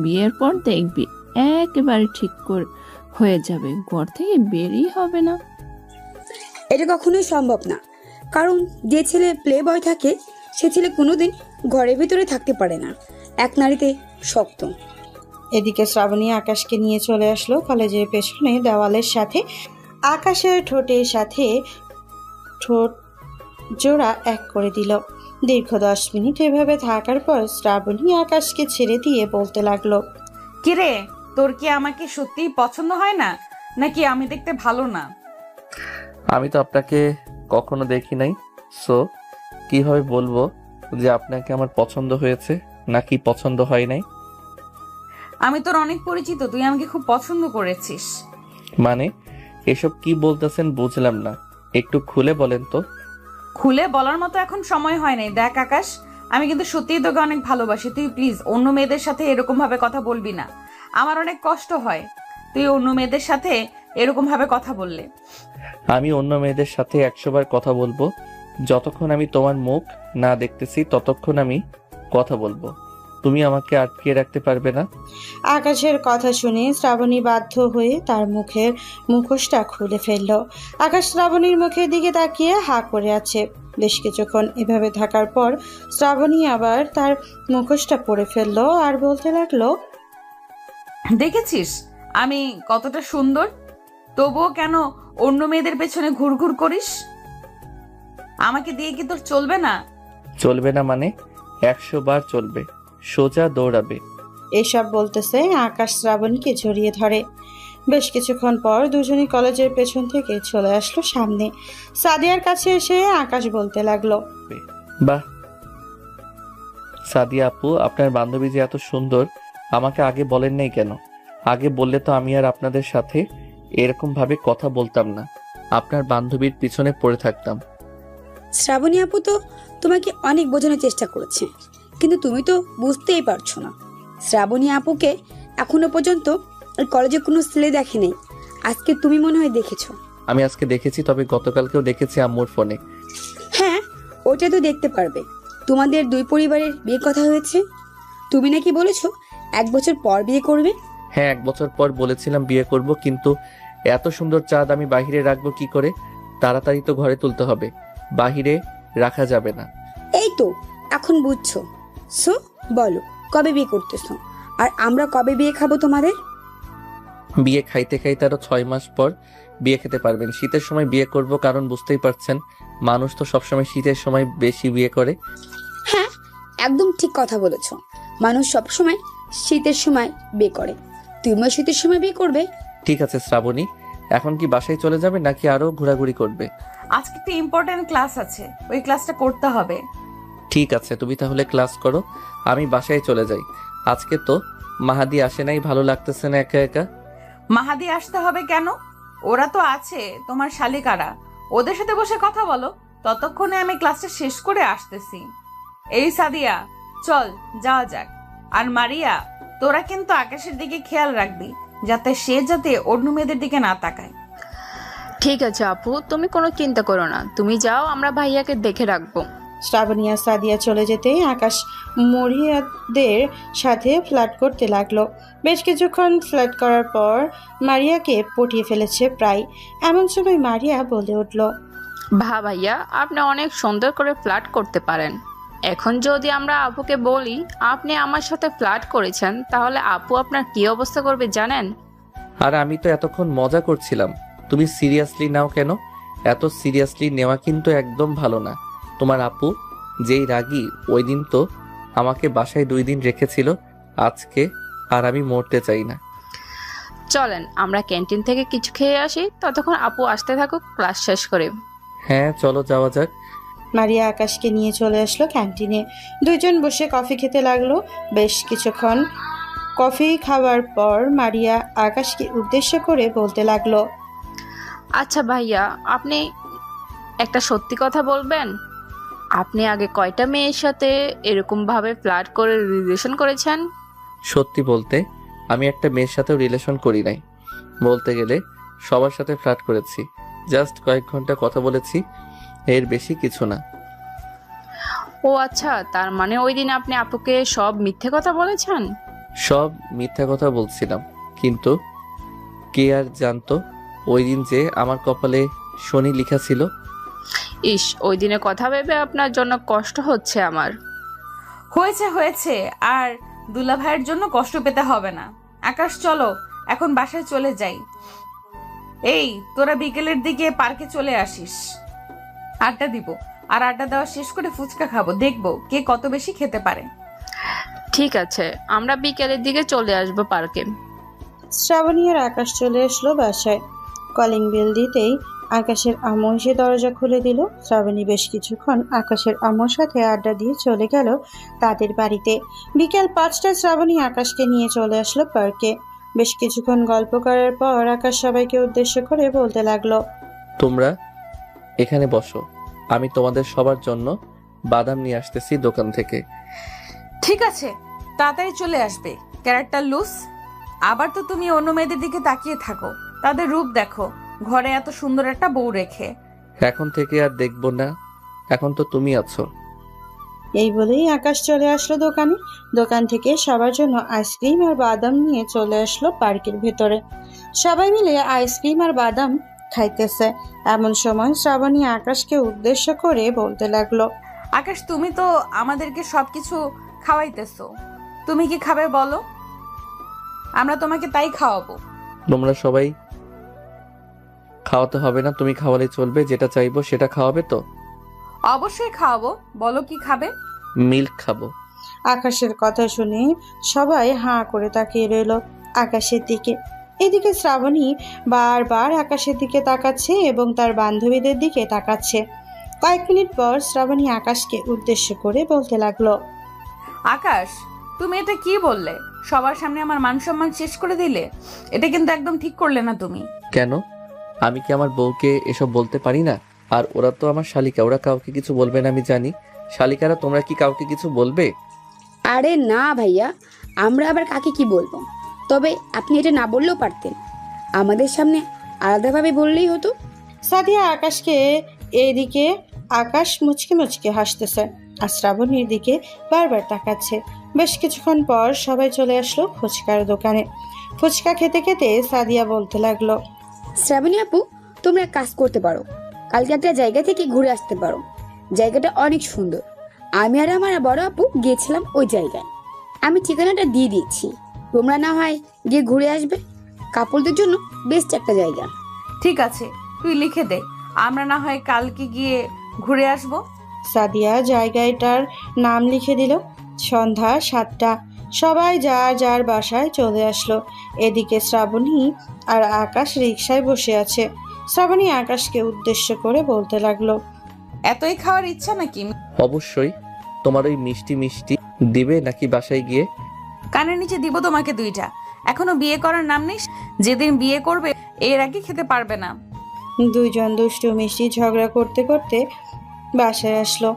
বিয়ের পর দেখবি একেবারে ঠিক হয়ে যাবে, ঘর থেকে বেরিয়ে হবে না। এটা কখনোই সম্ভব না, কারণ যে ছেলে প্লে বয় থাকে সে ছেলে কোনোদিন ঘরের ভিতরে থাকতে পারে না, এক নারীতে শক্ত। এদিকে শ্রাবণী আকাশকে নিয়ে চলে আসলো কলেজের পেছনে দেওয়ালের সাথে। আকাশের ঠোঁটের সাথে ঠোঁট জোড়া এক করে দিল। দীর্ঘ 10 মিনিট এভাবে থাকার পর শ্রাবণী আকাশকে ছেড়ে দিয়ে বলতে লাগলো, কিরে, তোর কি আমাকে সত্যিই পছন্দ হয় না, নাকি আমি দেখতে ভালো না? আমি তো আপনাকে কখনো দেখি নাই, সো কিভাবে বলবো যে আপনাকে আমার পছন্দ হয়েছে নাকি পছন্দ হয় নাই? আমি তোর অনেক পরিচিত, তুই আমাকে খুব পছন্দ করেছিস। মানে এসব কি বলতেছেন বুঝলাম না, একটু খুলে বলেন তো। খুলে বলার মতো এখন সময় হয় নাই। দেখ আকাশ, আমি কিন্তু সত্যিই তোকে অনেক ভালোবাসি। তুই প্লিজ অন্য মেয়েদের সাথে এরকম ভাবে কথা বলবি না, আমার অনেক কষ্ট হয় তুই অন্য মেয়েদের সাথে এরকম ভাবে কথা বললে। আমি অন্য মেয়েদের সাথে 100 বার কথা বলবো, যতক্ষণ আমি তোমার মুখ না দেখতেছি ততক্ষণ আমি কথা বলবো, তুমি আমাকে আটকে রাখতে পারবে না। আকাশের কথা শুনে শ্রাবণী বাধ্য হয়ে তার মুখের মুখোশটা খুলে ফেলল। আকাশ শ্রাবণীর মুখের দিকে তাকিয়ে হা করে আছে। বেশ কিছুক্ষণ এভাবে থাকার পর শ্রাবণী আবার তার মুখোশটা পরে ফেললো আর বলতে লাগলো, দেখেছিস আমি কতটা সুন্দর, তবুও কেন অন্য মেয়েদের পেছনে ঘুরঘুর করিস? আমাকে দিয়ে কি তোর চলবে না? চলবে না মানে? 100 বার চলবে, সোজা দৌড়াবে। এসব বলতেছে আকাশ শ্রাবণীকে জড়িয়ে ধরে। বেশ কিছুক্ষণ পর দুজনই কলেজের পেছন থেকে চলে আসলো সামনে। সাদিয়ার কাছে এসে আকাশ বলতে লাগলো, বাহ সাদিয়া আপু, আপনার বান্ধবী যে এত সুন্দর আমাকে আগে বলেন নাই কেন? আগে বললে তো আমি আর আপনাদের সাথে এরকম ভাবে কথা বলতাম না, আপনার বান্ধবীর পিছনে পড়ে থাকতাম। শ্রাবণী আপু তো তোমাকে অনেক বোঝানোর চেষ্টা করেছে, কিন্তু তুমি তো বুঝতেই পারছো না। শ্রাবণী আপুকে এখনো পর্যন্ত কলেজে কোনো ছেলে দেখে নেই। আজকে তুমি মনে হয় দেখেছো। আমি আজকে দেখেছি, তবে গতকালকেও দেখেছি আম্মুর ফোনে। হ্যাঁ, ওটা তো দেখতে পারবে। তোমাদের দুই পরিবারের বিয়ের কথা হয়েছে। তুমি নাকি বলেছো 1 বছর পর বিয়ে করবে। হ্যাঁ, 1 বছর পর বলেছিলাম বিয়ে করব, কিন্তু এত সুন্দর চাঁদ আমি বাহিরে রাখবো কি করে? তাড়াতাড়ি তো ঘরে তুলতে হবে, বাহিরে রাখা যাবে না। এই তো এখন বুঝছো। সো বলো, কবে বিয়ে করতেছো? আর আমরা কবে বিয়ে খাবো তোমাদের? বিয়ে খাইতে খাইতে আরো 6 মাস পর বিয়ে খেতে পারবেন। শীতের সময় বিয়ে করব, কারণ বুঝতেই পারছেন মানুষ তো সবসময় শীতের সময় বেশি বিয়ে করে। হ্যাঁ, একদম ঠিক কথা বলেছো। মানুষ সবসময় শীতের সময় বিয়ে করে। তুমিও শীতের সময় বিয়ে করবে। ঠিক আছে শ্রাবণী, এখন কি বাসায় চলে যাবে নাকি আরো ঘোরাঘুরি করবে? আজকে একটা ইম্পর্টেন্ট ক্লাস আছে, ওই ক্লাসটা করতে হবে। ঠিক আছে, তুমি তাহলে ক্লাস করো, আমি বাসায় চলে যাই। আজকে তো মাহাদি আসে নাই, ভালো লাগতেছে না একা একা। মাহাদি আসতে হবে কেন? ওরা তো আছে, তোমার শালিকারা, ওদের সাথে বসে কথা বলো। ততক্ষণে আমি ক্লাসটা শেষ করে আসতেছি। এই সাদিয়া, চল যাওয়া যাক। আর মারিয়া, তোরা কিন্তু আকাশের দিকে খেয়াল রাখবি, যাতে অন্য মেয়েদের দিকে না তাকায়। ঠিক আছে আপু, তুমি কোনো চিন্তা করো না, তুমি যাও, আমরা ভাইয়াকে দেখে রাখবো। শ্রাবণী আর সাদিয়া চলে যেতেই আকাশ মরিয়াদের সাথে ফ্লার্ট করতে লাগলো। বেশ কিছুক্ষণ ফ্লার্ট করার পর মারিয়াকে পটিয়ে ফেলেছে প্রায়। এমন সময় মারিয়া বলে উঠল, ভাইয়া, আপনি অনেক সুন্দর করে ফ্লার্ট করতে পারেন। এখন যদি আমরা আপুকে বলি আপনি আমার সাথে ফ্লার্ট করেছেন, তাহলে আপু আপনার কি অবস্থা করবে জানেন? আর আমি তো এতক্ষণ মজা করছিলাম, তুমি সিরিয়াসলি নাও কেন? এত সিরিয়াসলি নেওয়া কিন্তু একদম ভালো না। তোমার আপু যেই রাগী, ওই দিন তো আমাকে বাসায় 2 দিন রেখেছিল, আজকে আর আমি মরতে চাই না। চলেন আমরা ক্যান্টিন থেকে কিছু খেয়ে আসি, ততক্ষণ আপু আসতে থাকুক ক্লাস শেষ করে। হ্যাঁ চলো যাওয়া যাক। মারিয়া আকাশকে নিয়ে চলে আসলো ক্যান্টিনে। দুইজন বসে কফি খেতে লাগলো। বেশ কিছুক্ষণ কফি খাওয়ার পর মারিয়া আকাশকে উদ্দেশ্য করে বলতে লাগলো, আচ্ছা ভাইয়া, আপনি একটা সত্যি কথা বলবেন? আপনি আগে কয়টা মেয়ের সাথে এরকম ভাবে ফ্লার্ট করে রিলেশন করেছেন? সত্যি বলতে আমি একটা মেয়ের সাথেও রিলেশন করি নাই। বলতে গেলে সবার সাথে ফ্লার্ট করেছি, জাস্ট কয়েক ঘন্টা কথা বলেছি, এর বেশি কিছু না। ও আচ্ছা, তার মানে ওই দিন আপনি আপুকে সব মিথ্যে কথা বলেছেন? সব মিথ্যা কথা বলছিলাম, কিন্তু কে আর জানতো ওই দিন যে আমার কপালে শনি লেখা ছিল। ইস, ওই দিনের কথা ভেবে আপনার জন্য কষ্ট হচ্ছে আমার। হয়েছে, আর দুলা ভাইয়ের জন্য কষ্ট পেতে হবে না। আকাশ চলো এখন বাসায় চলে যাই। এই তোরা বিকেলের দিকে পার্কে চলে আসিস, আড্ডা দিব। আর আড্ডা দেওয়া শেষ করে ফুচকা খাবো, দেখবো কে কত বেশি খেতে পারে। ঠিক আছে, আমরা বিকেলের দিকে চলে আসবো পার্কে। শ্রাবণী আর আকাশ চলে আসলো বাসায়। কলিং বেল দিতেই আকাশের আম্মু এসে দরজা খুলে দিল। শ্রাবণী বেশ কিছুক্ষণ আকাশের আম্মুর সাথে আড্ডা দিয়ে চলে গেল তাদের বাড়িতে। বিকেল 5টায় শ্রাবণী আকাশকে নিয়ে চলে আসলো পার্কে। বেশ কিছুক্ষণ গল্প করার পর আকাশ সবাইকে উদ্দেশ্য করে বলতে লাগলো, তোমরা এখানে বসো, আমি তোমাদের সবার জন্য বাদাম নিয়ে আসতেছি দোকান থেকে। ঠিক আছে, তাড়াতাড়ি চলে আসবে। Character loose. আবার তো তুমি অন্য মেয়েদের দিকে তাকিয়ে থাকো, তাদের রূপ দেখো, ঘরে এত সুন্দর একটা বউ রেখে। এখন থেকে আর দেখবো না, এখন তো তুমি আছো। এই বলেই আকাশ চলে আসলো দোকানে। দোকান থেকে সবার জন্য আইসক্রিম আর বাদাম নিয়ে চলে আসলো পার্কের ভেতরে। সবাই মিলে আইসক্রিম আর বাদাম খাইতেছে। এমন সময় শ্রাবণী আকাশকে উদ্দেশ্য করে বলতে লাগলো, আকাশ, তুমি তো আমাদেরকে সবকিছু খাওয়াইতেছো, তুমি কি খাবে বলো? আমরা তোমাকে তাই খাওয়াবো। তোমরা সবাই খাওয়াতে হবে না, তুমি খাওয়ালে চলবে। যেটা চাইবো সেটা খাওয়াবে তো? অবশ্যই খাওয়াবো, বলো কি খাবে? মিল্ক খাবো। আকাশের কথা শুনে সবাই হাঁ করে তাকিয়ে রইল আকাশের দিকে। এদিকে শ্রাবণী বারবার আকাশের দিকে তাকাচ্ছে এবং তার বান্ধবীদের দিকে তাকাচ্ছে। কয়েক মিনিট পর শ্রাবণী আকাশকে উদ্দেশ্য করে বলতে লাগলো, আকাশ, তুমি এটা কি বললে? সবার সামনে আমার মান সম্মান শেষ করে দিলে। এটা কিন্তু একদম ঠিক করলে না তুমি। কেন? আমি কি আমার বউকে এসব বলতে পারি না? আর ওরা তো আমার শালিকা, ওরা কাউকে কিছু বলবে না আমি জানি। শালিকারা, তোমরা কি কাউকে কিছু বলবে? আরে না ভাইয়া, আমরা আবার কাকে কি বলবো? তবে আপনি এটা না বললেও পারতেন, আমাদের সামনে আলাদাভাবে বললেই হতো। সাদিয়া আকাশকে এদিকে আকাশ মুচকে মুচকে হাসতেছে আর শ্রাবণীর দিকে বারবার তাকাচ্ছে। বেশ কিছুক্ষণ পর সবাই চলে আসলো ফুচকার দোকানে। ফুচকা খেতে খেতে সাদিয়া বলতে লাগলো, শ্রাবণী আপু, তোমরা এক কাজ করতে পারো, কালকে একটা জায়গা থেকে ঘুরে আসতে পারো। জায়গাটা অনেক সুন্দর। আমি আর আমার বড় আপু গিয়েছিলাম ওই জায়গায়। আমি ঠিকানাটা দিয়ে দিচ্ছি, তোমরা না হয় গিয়ে ঘুরে আসবে। কাপড়দের জন্য বেস্ট একটা জায়গা। ঠিক আছে, তুই লিখে দে, আমরা না হয় কালকে গিয়ে ঘুরে আসবো। সাদিয়া জায়গাটার নাম লিখে দিল। সন্ধ্যা 7টা। সবাই যার যার বাসায় চলে আসলো। এদিকে শ্রাবণী আর আকাশ রিকশায় বসে আছে। শ্রাবণী আকাশকে উদ্দেশ্য করে বলতে লাগলো, এতই খাওয়ার ইচ্ছা নাকি? অবশ্যই। তোমার ওই মিষ্টি মিষ্টি দিবে নাকি বাসায় গিয়ে? কানের নিচে দিব তোমাকে 2টা। এখনো বিয়ে করার নাম নেই। যেদিন বিয়ে করবে এর আগে খেতে পারবে না। দুইজন দুষ্টু মিষ্টি ঝগড়া করতে করতে বাসায় আসলো।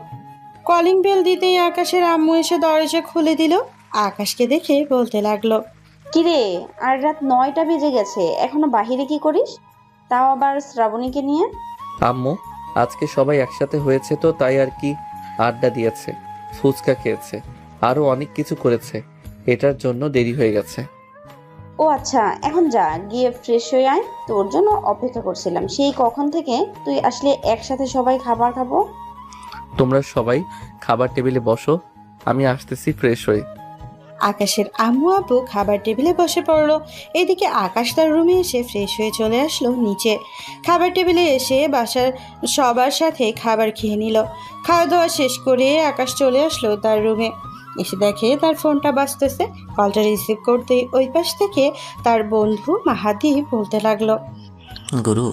কলিং বেল দিতেই আকাশের আম্মু এসে দরজা খুলে দিল। আকাশকে দেখে বলতে লাগলো, কিরে, আর রাত 9টা বেজে গেছে, এখনো বাহিরে কি করিস? তাও আবার শ্রাবণীকে নিয়ে? আম্মু, আজকে সবাই একসাথে হয়েছে তো তাই আর কি। আড্ডা দিয়েছে, ফুচকা খেয়েছে, আরো অনেক কিছু করেছে। এটার জন্য দেরি হয়ে গেছে। ও আচ্ছা, এখন যা, গিয়ে ফ্রেশ হয়ে আয়। তোর জন্য অপেক্ষা করছিলাম সেই কখন থেকে। তুই আসলে একসাথে সবাই খাবার খাবো। তোমরা সবাই খাবার টেবিলে বসো, আমি আসতেছি ফ্রেশ হয়ে। আকাশের আম্মু আব্বু খাবার টেবিলে বসে পড়লো। এদিকে আকাশ তার রুমে এসে ফ্রেশ হয়ে চলে আসলো নিচে। খাবার টেবিলে এসে বাসার সবার সাথে খাবার খেয়ে নিল। খাওয়া দাওয়া শেষ করে আকাশ চলে আসলো তার রুমে। এসে দেখে তার ফোনটা বাজতেছে। কলটা রিসিভ করতেই ওই পাশ থেকে তার বন্ধু মাহাদি বলতে লাগলো, গুরু,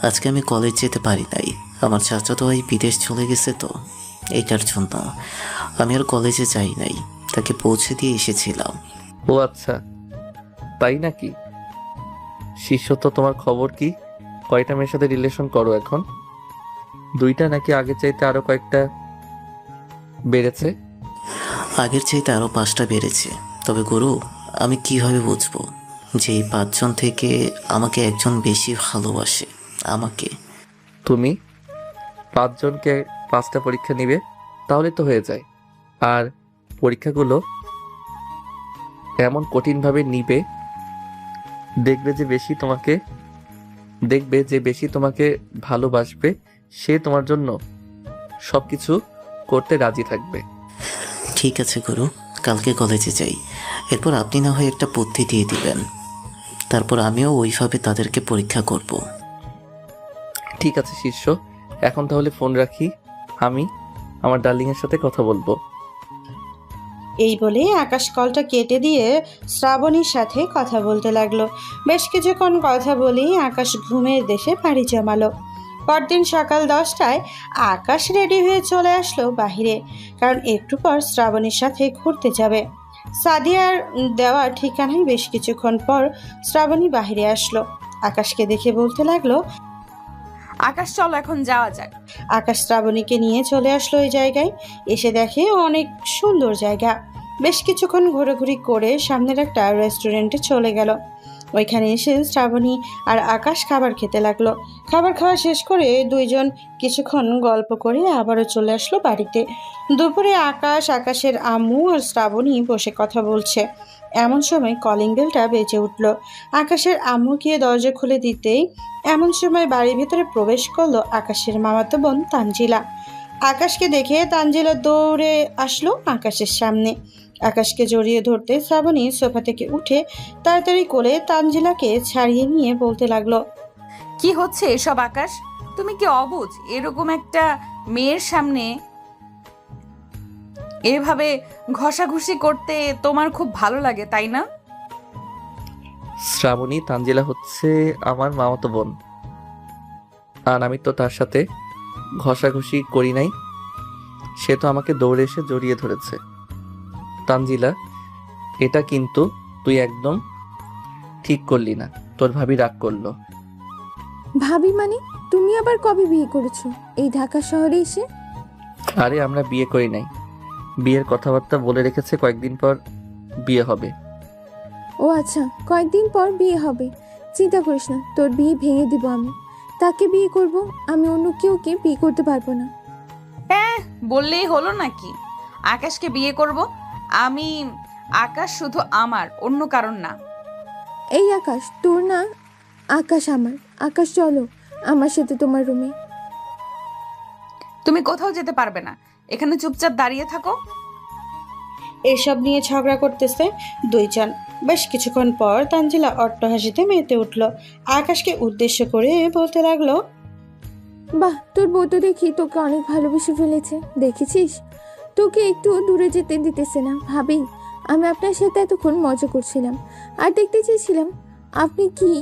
আজকে আমি কলেজ যেতে পারি নাই। আমার চাচাতো ভাই বিদেশ চলে গেছে তো, এইটার জন্য আমি আর কলেজে যাই নাই। তাকে পৌঁছে দিয়ে এসেছিলাম। ও আচ্ছা, তাই নাকি? শিষ্য তো, তোমার খবর কি? কয়টা মেয়ের সাথে রিলেশন করো এখন? 2টা নাকি আগের চাইতে আরো কয়েকটা বেড়েছে? আগের চাইতে আরও 5টা বেড়েছে। তবে গুরু, আমি কিভাবে বুঝবো যে এই 5 জন থেকে আমাকে একজন বেশি ভালোবাসে? আমাকে? তুমি 5 জনকে 5টা পরীক্ষা নিবে, তাহলে তো হয়ে যায়। আর পরীক্ষাগুলো এমন কঠিনভাবে নিবে, দেখবে যে বেশি তোমাকে ভালোবাসবে সে তোমার জন্য সবকিছু করতে রাজি থাকবে। ঠিক আছে গুরু, কালকে কলেজে যাই। এরপর আপনি না হয় একটা বুদ্ধি দিয়ে দিবেন, তারপর আমিও ওইভাবে তাদেরকে পরীক্ষা করব। ঠিক আছে শিষ্য, এখন তাহলে ফোন রাখি, আমি আমার ডার্লিংয়ের সাথে কথা বলবো। এই বলে আকাশ কলটা কেটে দিয়ে শ্রাবণীর সাথে কথা বলতে লাগলো। বেশ কিছুক্ষণ কথা বলেই আকাশ ঘুমের দেশে পাড়ি জমালো। পরদিন সকাল 10টায় আকাশ রেডি হয়ে চলে আসলো বাহিরে, কারণ একটু পর শ্রাবণীর সাথে ঘুরতে যাবে। সাদিয়ার দেওয়া ঠিকানায় বেশ কিছুক্ষণ পর শ্রাবণী বাহিরে আসলো। আকাশকে দেখে বলতে লাগলো, আকাশ, চলো এখন যাওয়া যাক। আকাশ শ্রাবণীকে নিয়ে চলে আসলো ওই জায়গায়। এসে দেখে অনেক সুন্দর জায়গা। বেশ কিছুক্ষণ ঘোরাঘুরি করে সামনের একটা রেস্টুরেন্টে চলে গেল। ওইখানে এসে শ্রাবণী আর আকাশ খাবার খেতে লাগলো। খাবার খাওয়া শেষ করে দুইজন কিছুক্ষণ গল্প করে আবারও চলে আসলো বাড়িতে। দুপুরে আকাশের আম্মু আর শ্রাবণী বসে কথা বলছে। এমন সময় কলিং বেলটা বেজে উঠল। আকাশের আম্মু গিয়ে দরজা খুলে দিতেই এমন সময় বাড়ির ভিতরে প্রবেশ করলো আকাশের মামাতো বোন তানজিলা। আকাশকে দেখে তানজিলা দৌড়ে আসলো আকাশের সামনে। আকাশকে জড়িয়ে ধরতে শ্রাবণী সোফা থেকে উঠে তাড়াতাড়ি কোলে তানজিলাকে ছাড়িয়ে নিয়ে বলতে লাগলো, কি হচ্ছে এসব আকাশ? তুমি কি অবুঝ? এরকম একটা মেয়ের সামনে এভাবে ঘষাঘষি করতে তোমার খুব ভালো লাগে, তাই না? শ্রাবণী, তানজিলা হচ্ছে আমার মামাতো বোন, আর আমি তো তার সাথে ঘষাঘষি করি নাই। সে তো আমাকে দৌড়ে এসে জড়িয়ে ধরেছে। তানজিলা, এটা কিন্তু তুই একদম ঠিক করলি না। তোর ভাবি রাগ করলো। ভাবি মানে? তুমি আবার কবে বিয়ে করেছো এই ঢাকা শহরে এসে? আরে আমরা বিয়ে করি নাই, বিয়ের কথাবার্তা বলে রেখেছে, কয়েকদিন পর বিয়ে হবে। ও আচ্ছা, কয়েকদিন পর বিয়ে হবে। চিন্তা করিস না, তোর বিয়ে ভেঙে দিব আমি। তাকে বিয়ে করব, আমি অন্য কেউকে বিয়ে করতে পারবো না। বললেই হলো নাকি? আকাশকে বিয়ে করব আমি। আকাশ শুধু আমার, অন্য কারণ না। এই আকাশ তোর না, আকাশ আমার। আকাশ চলো আমার সাথে তোমার রুমে। তুমি কোথাও যেতে পারবে না, এখানে চুপচাপ দাঁড়িয়ে থাকো। এসব নিয়ে ঝগড়া করতেছে দুইজন। বেশ কিছুক্ষণ পর তানজিলা অট্টহাসিতে মেতে উঠল। আকাশকে উদ্দেশ্য করে বলতে লাগলো, বাহ, তোর বউ তো দেখি তোকে অনেক ভালোবেসে ফেলেছে। দেখেছিস, তোকে একটু দূরে যেতে দিতেছে না। ভাবি, আমি আপনার সাথে এতক্ষণ মজা করছিলাম আর দেখতে চেয়েছিলাম আপনি কি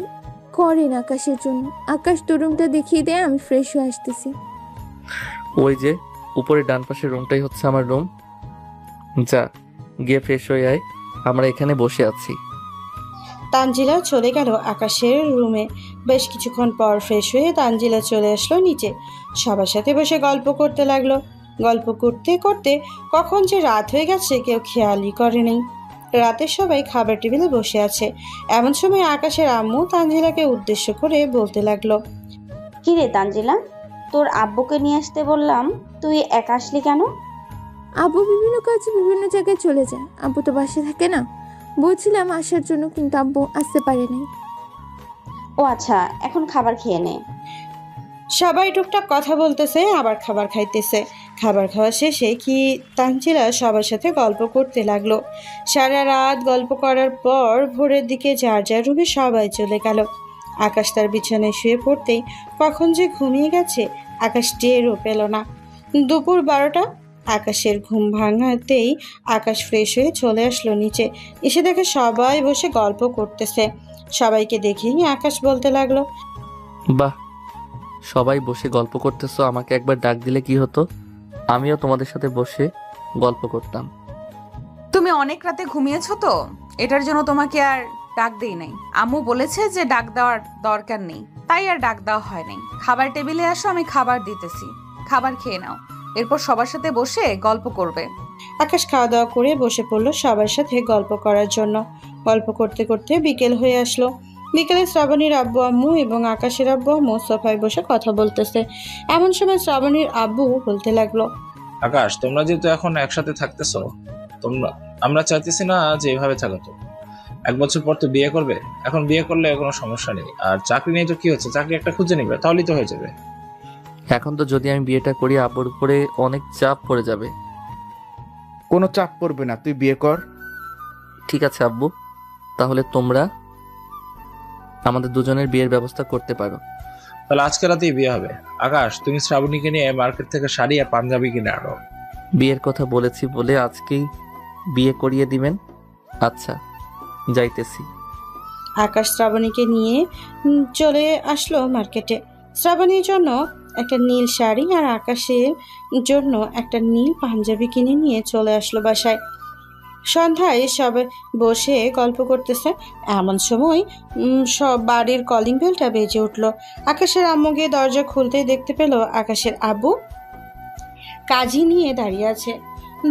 করেন আকাশের জন্য। আকাশ, তোর রুমটা দেখিয়ে দেয়, আমি ফ্রেশ হয়ে আসতেছি। ওই যে উপরে ডান পাশের রুমটাই হচ্ছে আমার রুম। যা, গিয়ে ফ্রেশ হয়ে আয়, আমরা এখানে বসে আছি। তানজিলা চলে গেল আকাশের রুমে। বেশ কিছুক্ষণ পর ফ্রেশ হয়ে তানজিলা চলে আসলো নিচে। সবার সাথে বসে গল্প করতে লাগলো। গল্প করতে করতে কখন যে রাত হয়ে গেছে কেউ খেয়ালই করেনি। রাতে সবাই খাবার টেবিলে বসে আছে। এমন সময় আকাশের আম্মু তানজিলাকে উদ্দেশ্য করে বলতে লাগলো, কি রে তানজিলা, তোর আব্বুকে নিয়ে আসতে বললাম, তুই একা আসলি কেন? আব্বু বিভিন্ন কাজে বিভিন্ন জায়গায় চলে যায়। আব্বু তো বাসে থাকে না। বলছিলাম আসার জন্য, কিন্তু আব্বু আসতে পারে নাই। ও আচ্ছা, এখন খাবার খেয়ে নে। সবাই টুকটাক কথা বলতেছে, আবার খাবার খাইতেছে। খাবার খাওয়া শেষে কি তানজিলা সবার সাথে গল্প করতে লাগলো। সারা রাত গল্প করার পর ভোরের দিকে যার যার রুমে সবাই চলে গেল। আকাশ তার বিছানায় শুয়ে পড়তেই কখন যে ঘুমিয়ে গেছে আকাশ টেরও পেল না। দুপুর 12টা। আকাশের ঘুম ভাঙাতেই আকাশ ফ্রেশ হয়ে চলে আসলো নিচে। এসে দেখে সবাই বসে গল্প করতেছে। সবাইকে দেখেই আকাশ বলতে লাগলো, বাহ, সবাই বসে গল্প করতেছো, আমাকে একবার ডাক দিলে কি হতো? আমিও তোমাদের সাথে বসে গল্প করতাম। তুমি অনেক রাতে ঘুমিয়েছো তো, এটার জন্য তোমাকে আর ডাক দেই নাই। আম্মু বলেছে যে ডাক দেওয়ার দরকার নেই, তাই আর ডাক দেওয়া হয় নাই। খাবার টেবিলে আসো, আমি খাবার দিতেছি, খাবার খেয়ে নাও, এরপর সবার সাথে বসে গল্প করবে। আকাশ খাওয়া দাওয়া করে বসে পড়লো সবার সাথে গল্প করার জন্য। গল্প করতে করতে বিকেল হয়ে আসলো। বিকেলে শ্রাবণীর আব্বু আম্মু এবং আকাশের আব্বু আম্মু সোফায় বসে কথা বলতেছে। এমন সময় শ্রাবণীর আব্বু বলতে লাগলো, আকাশ, তোমরা যেহেতু এখন একসাথে থাকতেছো, আমরা চাইতেছি না যে এইভাবে থাকো। তো 1 বছর পর তো বিয়ে করবে, এখন বিয়ে করলে কোনো সমস্যা নেই। আর চাকরি নেই তো কি হচ্ছে, চাকরি একটা খুঁজে নিবে, তাহলেই তো হয়ে যাবে। এখন তো যদি আমি বিয়েটা করি আব্বুর উপরে অনেক চাপ পড়ে যাবে। কোনো চাপ পড়বে না, তুই বিয়ে কর। ঠিক আছে আব্বু, তাহলে তোমরা আমাদের দুজনের বিয়ের ব্যবস্থা করতে পারো। তাহলে আজকে রাতেই বিয়ে হবে। আকাশ, তুমি শ্রাবণীকে নিয়ে মার্কেট থেকে শাড়ি আর পাঞ্জাবি কিনে আনো। বিয়ের কথা বলেছি বলে আজকেই বিয়ে করিয়ে দিবেন? আচ্ছা, যাইতেছি। আকাশ শ্রাবণীকে নিয়ে চলে আসলো মার্কেটে। শ্রাবণীর জন্য একটা নীল শাড়ি আর আকাশের জন্য একটা নীল পাঞ্জাবি কিনে নিয়ে চলে আসলো বাসায়। সন্ধ্যায় সবাই বসে গল্প করতেছে। এমন সময় সব বাড়ির কলিং বেলটা বেজে উঠলো। আকাশের আম্মু গিয়ে দরজা খুলতেই দেখতে পেল আকাশের আব্বু কাজি নিয়ে দাঁড়িয়ে আছে।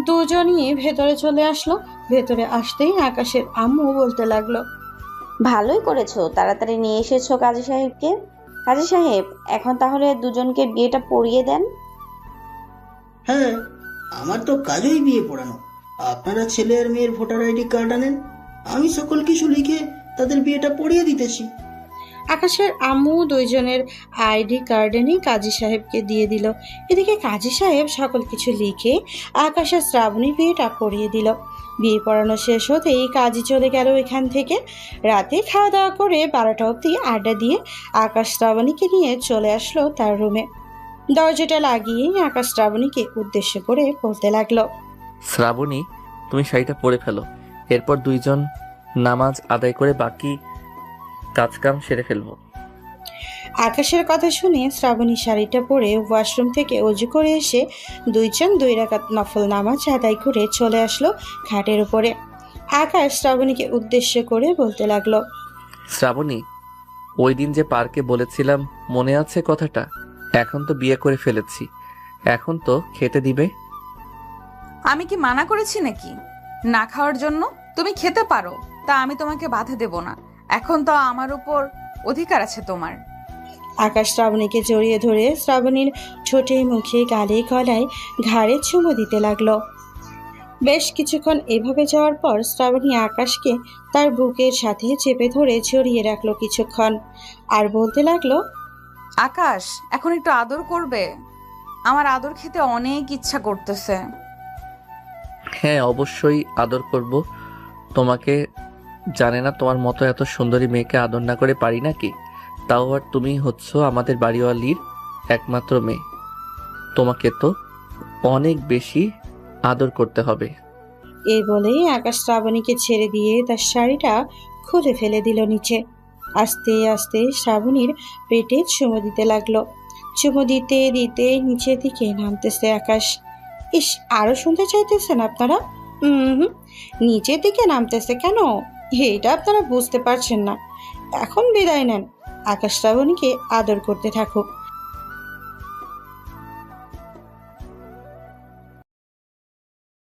দুজনই ভেতরে চলে আসলো। ভেতরে আসতেই আকাশের আম্মু বলতে লাগলো, ভালোই করেছো, তাড়াতাড়ি নিয়ে এসেছো কাজী সাহেবকে। কাজী সাহেব, এখন তাহলে দুজনকে বিয়েটা পড়িয়ে দেন। হ্যাঁ, আমার তো কাজই বিয়ে পড়ানো। আপনারা ছেলে আর মেয়ের ভোটার আইডি কার্ড আনেন, আমি সকল কিছু লিখে তাদের বিয়েটা পড়িয়ে দিতেছি। আকাশের আম্মু দুইজনের আইডি কার্ড এনে কাজী সাহেবকে দিয়ে দিল। এদিকে কাজী সাহেব সকল কিছু লিখে আকাশের শ্রাবণীর বিয়েটা পড়িয়ে দিল। বিয়ে পড়ানো শেষ হতেই কাজে চলে গেল এখান থেকে। রাতে খাওয়া দাওয়া করে 12টা অবধি আড্ডা দিয়ে আকাশ শ্রাবণীকে নিয়ে চলে আসলো তার রুমে। দরজাটা লাগিয়ে আকাশ শ্রাবণীকে উদ্দেশ্য করে বলতে লাগলো, শ্রাবণী, তুমি শাড়িটা পরে ফেলো, এরপর দুইজন নামাজ আদায় করে বাকি কাজকাম সেরে ফেলবো। আকাশের কথা শুনে শ্রাবণী শাড়িটা পরে ওয়াশরুম থেকে অজু করে এসে 2 রাকাত নফল নামাজ আদায় করে চলে আসলো খাটের উপরে। আকাশ শ্রাবণীকে উদ্দেশ্য করে বলতে লাগলো, শ্রাবণী, ওই দিন যে পার্কে বলেছিলাম মনে আছে কথাটা? এখন তো বিয়ে করে ফেলেছি, এখন তো খেতে দিবে। আমি কি মানা করেছি নাকি না খাওয়ার জন্য? তুমি খেতে পারো, তা আমি তোমাকে বাধা দেব না। এখন তো আমার উপর অধিকার আছে তোমার। আকাশ শ্রাবণীকে জড়িয়ে ধরে শ্রাবণীর ঠোঁটে, মুখে, গালে, গলায়, ঘাড়ে চুমু দিতে লাগলো। বেশ কিছুক্ষণ এভাবে যাওয়ার পর শ্রাবণী আকাশকে তার বুকের সাথে চেপে ধরে জড়িয়ে রাখলো কিছুক্ষণ, আর বলতে লাগলো, আকাশ, এখন একটু আদর করবে? আমার আদর খেতে অনেক ইচ্ছা করতেছে। হ্যাঁ, অবশ্যই আদর করব তোমাকে। জানে না তোমার মতো এত সুন্দরী মেয়েকে আদর না করে পারি নাকি? তাও আর তুমি হচ্ছ আমাদের বাড়িওয়ালির একমাত্র মেয়ে, তোমাকে তো অনেক বেশি আদর করতে হবে। এই বলেই আকাশ শ্রাবণীকে ছেড়ে দিয়ে তার শাড়িটা খুলে ফেলে দিল নিচে। আস্তে আস্তে শ্রাবণীর পেটে চুমু দিতে লাগলো। চুমু দিতে দিতে নিচের দিকে নামতেছে আকাশ। ইস, আরো শুনতে চাইতেছেন আপনারা? নিচের দিকে নামতেছে কেন, এটা আপনারা বুঝতে পারছেন না। এখন বিদায় নেন, আকাশ শ্রাবণীকে আদর করতে থাকুক।